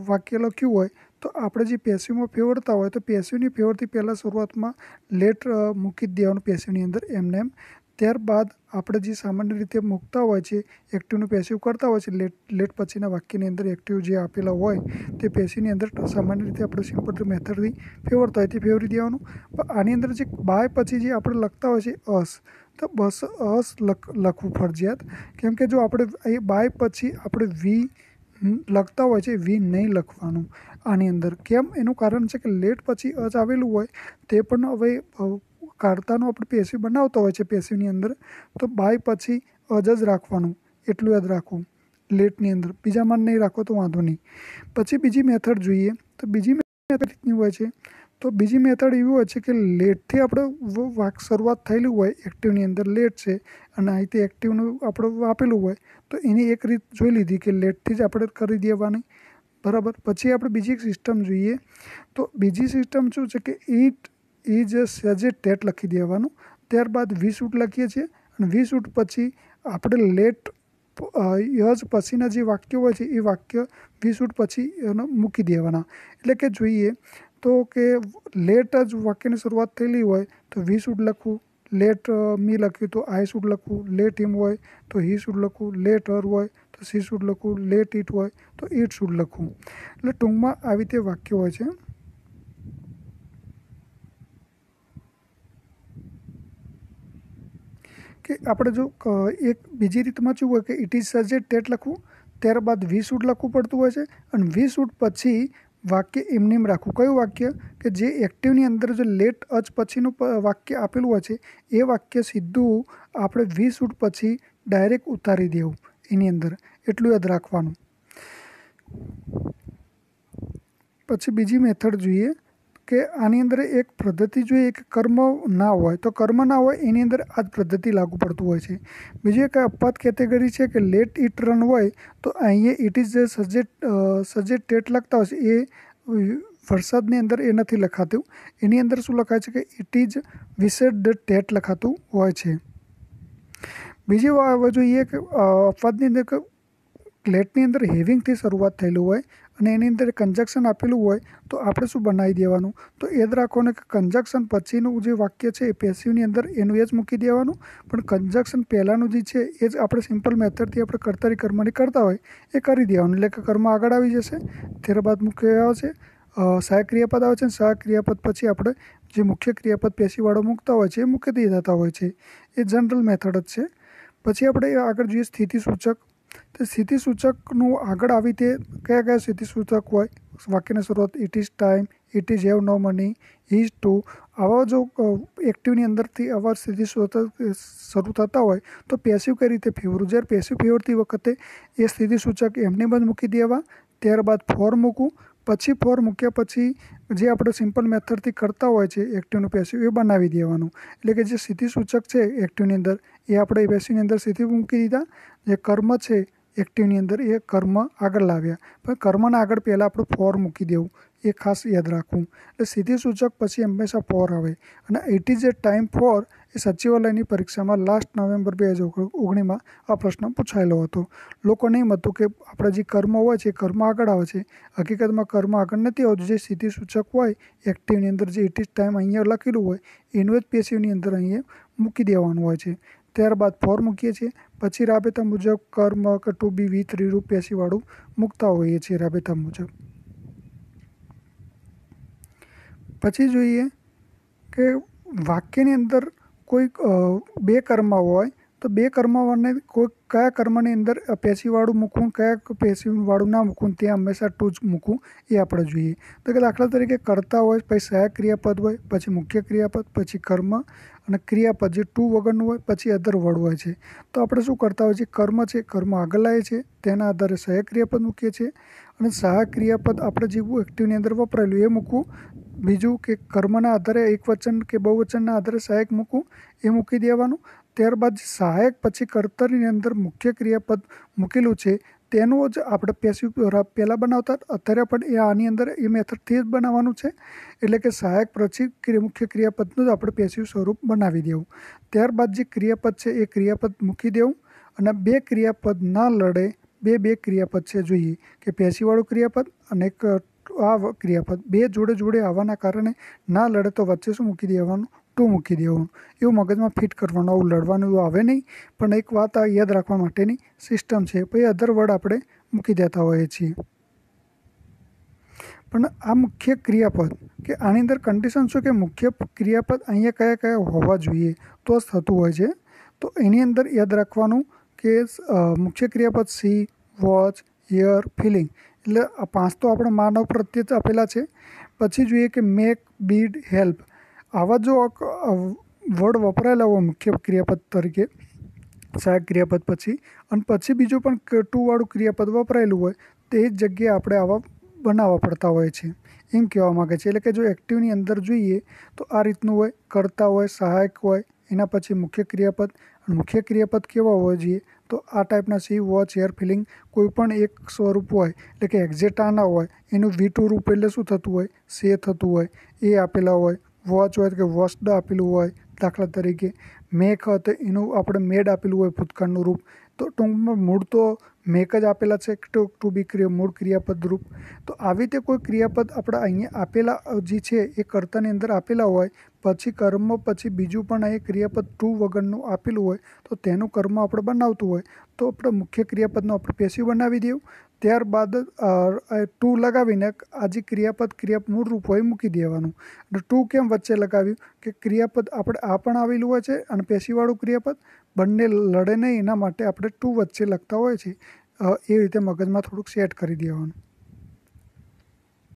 વાક્ય લખ્યું હોય તો આપણે જે પેસિવમાં ફેરવતા હોય તો પેસિવની ફેરવતી પહેલાં શરૂઆતમાં લેટ મૂકી જ દેવાનું પેસિવની અંદર એમને એમ, ત્યારબાદ આપણે જે સામાન્ય રીતે મૂકતા હોય છે એક્ટિવનું પેસિવ કરતા હોય છે, લેટ પછીના વાક્યની અંદર એક્ટિવ જે આપેલા હોય તે પેસિવની અંદર સામાન્ય રીતે આપણે સિમ્પલ મેથડથી ફેરવતા હોય તે ફેરવી દેવાનું। પણ આની અંદર જે બાય પછી જે આપણે લખતા હોય છે અસ, તો બસ અસ લખવું ફરજિયાત, કેમ કે જો આપણે એ બાય પછી આપણે વી લખતા હોય છે, વી નહીં લખવાનું આની અંદર, કેમ એનું કારણ છે કે લેટ પછી અજ આવેલું હોય તે પણ હવે કર્તાનું આપણે પેસિવ બનાવતા હોય છે પેસિવની અંદર, તો બાય પછી અજ જ રાખવાનું, એટલું યાદ રાખવું લેટની અંદર, બીજામાં નહીં રાખો તો વાંધો નહીં। પછી બીજી મેથડ જોઈએ તો બીજી મેથડ રીતની હોય છે, તો બીજી મેથડ એવી હોય છે કે લેટથી આપણે શરૂઆત થયેલી હોય એક્ટિવની અંદર લેટ છે અને અહીંથી એક્ટિવનું આપણે આપેલું હોય તો એની એક રીત જોઈ લીધી કે લેટથી જ આપણે કરી દેવાની, બરાબર। પછી આપણે બીજી એક સિસ્ટમ જોઈએ, તો બીજી સિસ્ટમ શું છે કે ઇટ ઇઝ સેજ ટેટ લખી દેવાનું, ત્યારબાદ વી શૂટ લખીએ છીએ અને વી શૂટ પછી આપણે લેટ યજ પછીના જે વાક્યો હોય છે એ વાક્ય વી શૂટ પછી એનો મૂકી દેવાના, એટલે કે જોઈએ તો કે લેટ જ વાક્યની શરૂઆત થયેલી હોય તો વી શૂટ લખવું, લેટ મી લખ્યું તો આઈ શુડ લખવું, લેટ હિમ હોય તો હી શુડ લખવું, લેટ હર હોય તો સી શુડ લખવું, લેટ ઇટ હોય તો ઇટ શુડ લખવું. એટલે ટૂંકમાં આવી રીતે વાક્ય હોય છે. કે આપણે જો એક બીજી રીતમાં શું હોય કે ઇટ ઇઝ સજેડ ટેટ લખવું, ત્યારબાદ વી શુડ લખવું પડતું હોય છે, અને વી શુડ પછી વાક્ય એમનેમ રાખવું. કયું વાક્ય? કે જે એક્ટિવની અંદર જો લેટ અચ પછીનું વાક્ય આપેલું હોય છે એ વાક્ય સીધું આપણે વી શુડ પછી ડાયરેક્ટ ઉતારી દેવું એની અંદર, એટલું યાદ રાખવાનું. પછી બીજી મેથડ જોઈએ કે આની અંદર એક પદ્ધતિ જોઈએ કે કર્મ ના હોય, તો કર્મ ના હોય એની અંદર આ જ પદ્ધતિ લાગુ પડતું હોય છે. બીજી એક અપવાદ કેટેગરી છે કે લેટ ઇટ રન હોય તો અહીંયા ઇટ ઇઝ જે સજેટ ટેટ લખતા હોય છે એ વરસાદની અંદર એ નથી લખાતું. એની અંદર શું લખાય છે કે ઇટ ઇઝ વિસેડ ધ ટેટ લખાતું હોય છે. બીજી વાત જોઈએ કે અપવાદની અંદર કે લેટની અંદર હેવિંગથી શરૂઆત થયેલું હોય અને એની અંદર કન્જક્શન આપેલું હોય તો આપણે શું બનાવી દેવાનું? તો યાદ રાખવાનું કે કન્જક્શન પછીનું જે વાક્ય છે એ પેસિવની અંદર એનું એ જ મૂકી દેવાનું, પણ કન્જક્શન પહેલાંનું જે છે એ જ આપણે સિમ્પલ મેથડથી આપણે કર્તારી કર્મની કરતા હોય એ કરી દેવાનું. એટલે કે કર્મ આગળ આવી જશે, ત્યારબાદ મુખ્ય આવશે, સહાયક ક્રિયાપદ આવે છે, સહાયક ક્રિયાપદ પછી આપણે જે મુખ્ય ક્રિયાપદ પેશીવાળો મૂકતા હોય છે એ મૂકી દેતા હોય છે. એ જનરલ મેથડ જ છે. પછી આપણે આગળ જોઈએ સ્થિતિસૂચક. તો સ્થિતિસૂચકનું આગળ આવી તે કયા સ્થિતિસૂચક હોય? વાક્યની શરૂઆત it is time, it is have no money, is to, આવા જો એક્ટિવની અંદરથી આવા સ્થિતિસૂચક શરૂ થતા હોય તો પેસિવ કઈ રીતે ફેવરું? જ્યારે પેસિવ ફેવરતી વખતે એ સ્થિતિસૂચક એમને જ મૂકી દેવા, ત્યારબાદ ફોર મૂકવું, પછી ફોર મૂક્યા પછી જે આપણે સિમ્પલ મેથડથી કરતા હોય છે એક્ટિવનું પેસિવ એ બનાવી દેવાનું. એટલે કે જે સ્થિતિસૂચક છે એક્ટિવની અંદર એ આપણે પેસિવની અંદર સ્થિતિ મૂકી દીધા, જે કર્મ છે એક્ટિવની અંદર એ કર્મ આગળ લાવ્યા, પણ કર્મના આગળ પહેલાં આપણે ફોર મૂકી દેવું, એ ખાસ યાદ રાખવું. એટલે સ્થિતિસૂચક પછી હંમેશા ફોર આવે. અને it is a time for a સચિવાલયની પરીક્ષામાં લાસ્ટ નવેમ્બર 2019માં આ પ્રશ્ન પૂછાયેલો હતો. લોકોને એમ હતું કે આપણે જે કર્મ હોય છે એ કર્મ આગળ આવે છે, હકીકતમાં કર્મ આગળ નથી આવતું. જે સ્થિતિસૂચક હોય એક્ટિવની અંદર જે ઇટ ઇઝ ટાઈમ અહીંયા લખેલું હોય એનું જ પેસિવની અંદર અહીંયા મૂકી દેવાનું હોય છે. ત્યારબાદ ફોર મૂકીએ છીએ, પછી રાબેતા મુજબ કર્મ કે ટુ બી વી થ્રી રૂપ પેશીવાળું મૂકતા હોઈએ છીએ રાબેતા મુજબ. પછી જોઈએ કે વાક્યની અંદર કોઈ બે કર્મ હોય તો બે કર્મને કોઈ કયા કર્મની અંદર પેશીવાળું મૂકવું, કયા પેશીવાળું ના મૂકવું, ત્યાં હંમેશા ટુ જ મૂકવું એ આપણે જોઈએ. તો કે દાખલા તરીકે કરતા હોય, પછી સહાયક ક્રિયાપદ હોય, પછી મુખ્ય ક્રિયાપદ, પછી કર્મ અને ક્રિયાપદ જે ટુ વગરનું હોય, પછી અધર વર્ડ હોય છે. તો આપણે શું કરતા હોય છે? કર્મ છે, કર્મ આગળ લાવીએ છીએ, તેના આધારે સહાયક ક્રિયાપદ મૂકીએ છીએ, અને સહાયક ક્રિયાપદ આપણે જેવું એક્ટિવની અંદર વપરાયેલું એ મૂકવું. બીજું કે કર્મના આધારે એકવચન કે બહુવચનના આધારે સહાયક મૂકવું એ મૂકી દેવાનું. ત્યારબાદ સહાયક પછી કર્તાની અંદર મુખ્ય ક્રિયાપદ મૂકેલું છે તેનું જ આપણે પેસિવ પહેલાં બનાવતા, અત્યારે પણ એ આની અંદર એ મેથડથી જ બનાવવાનું છે. એટલે કે સહાયક પછી મુખ્ય ક્રિયાપદનું જ આપણે પેસિવ સ્વરૂપ બનાવી દેવું. ત્યારબાદ જે ક્રિયાપદ છે એ ક્રિયાપદ મૂકી દેવું, અને બે ક્રિયાપદ ના લડે બે ક્રિયાપદ છે જોઈએ કે પેશીવાળું ક્રિયાપદ અને એક આ ક્રિયાપદ બે જોડે આવવાના કારણે ના લડે તો વચ્ચે શું મૂકી દેવાનું? ટુ મૂકી દેવાનું. એવું મગજમાં ફિટ કરવાનું, આવું લડવાનું એવું આવે નહીં, પણ એક વાત આ યાદ રાખવા માટેની સિસ્ટમ છે. પછી અધર વર્ડ આપણે મૂકી દેતા હોઈએ છીએ. પણ આ મુખ્ય ક્રિયાપદ કે આની અંદર કન્ડિશન શું કે મુખ્ય ક્રિયાપદ અહીંયા કયા હોવા જોઈએ તો જ થતું હોય છે. તો એની અંદર યાદ રાખવાનું કે મુખ્ય ક્રિયાપદ સી, વોચ, હિયર, ફિલિંગ, એટલે આ પાંચ તો આપણે માનવ પ્રત્યે જ આપેલા છે. પછી જોઈએ કે મેક, બીડ, હેલ્પ, આવા જો વર્ડ વપરાયેલા હોય મુખ્ય ક્રિયાપદ તરીકે સહાયક ક્રિયાપદ પછી, અને પછી બીજું પણ ટુવાળું ક્રિયાપદ વપરાયેલું હોય તે જ જગ્યાએ આપણે આવા બનાવવા પડતા હોય છે, એમ કહેવા માગે છે. એટલે કે જો એક્ટિવની અંદર જોઈએ તો આ રીતનું હોય, કરતા હોય, સહાયક હોય, એના પછી મુખ્ય ક્રિયાપદ. અને મુખ્ય ક્રિયાપદ કેવા હોવા જોઈએ? તો આ ટાઈપના સી, વોચ, હેર, ફિલિંગ કોઈ પણ એક સ્વરૂપ હોય, એટલે કે એક્ઝેક્ટ આ ના હોય, એનું V2 રૂપ એટલે શું થતું હોય? સે થતું હોય, એ આપેલા હોય. વોચ હોય કે વોચડ આપેલું હોય, દાખલા તરીકે મેક હોય તો એનું આપણે મેડ આપેલું હોય ભૂતકાળનું રૂપ. તો ટૂંકમાં મૂળ તો મેક જ આપેલા છે ટુ બી મૂળ ક્રિયાપદ રૂપ. તો આવી રીતે કોઈ ક્રિયાપદ આપણે અહીંયા આપેલા જે છે એ કર્તાની અંદર આપેલા હોય, પછી કર્મ પછી બીજું પણ અહીં ક્રિયાપદ ટુ વગરનું આપેલું હોય તો તેનું કર્મ આપણે બનાવતું હોય તો આપણે મુખ્ય ક્રિયાપદનું આપણે પેશિવ બનાવી દેવું. ત્યારબાદ ટુ લગાવીને આ જે ક્રિયાપદ મૂળ રૂપ હોય મૂકી દેવાનું. અને ટુ કેમ વચ્ચે લગાવ્યું કે ક્રિયાપદ આપણે આ પણ આવેલું હોય છે અને પેશીવાળું ક્રિયાપદ બંને લડે નહીં એના માટે આપણે ટુ વચ્ચે લખતા હોય છે. એ રીતે મગજમાં થોડુંક સેટ કરી દેવાનું.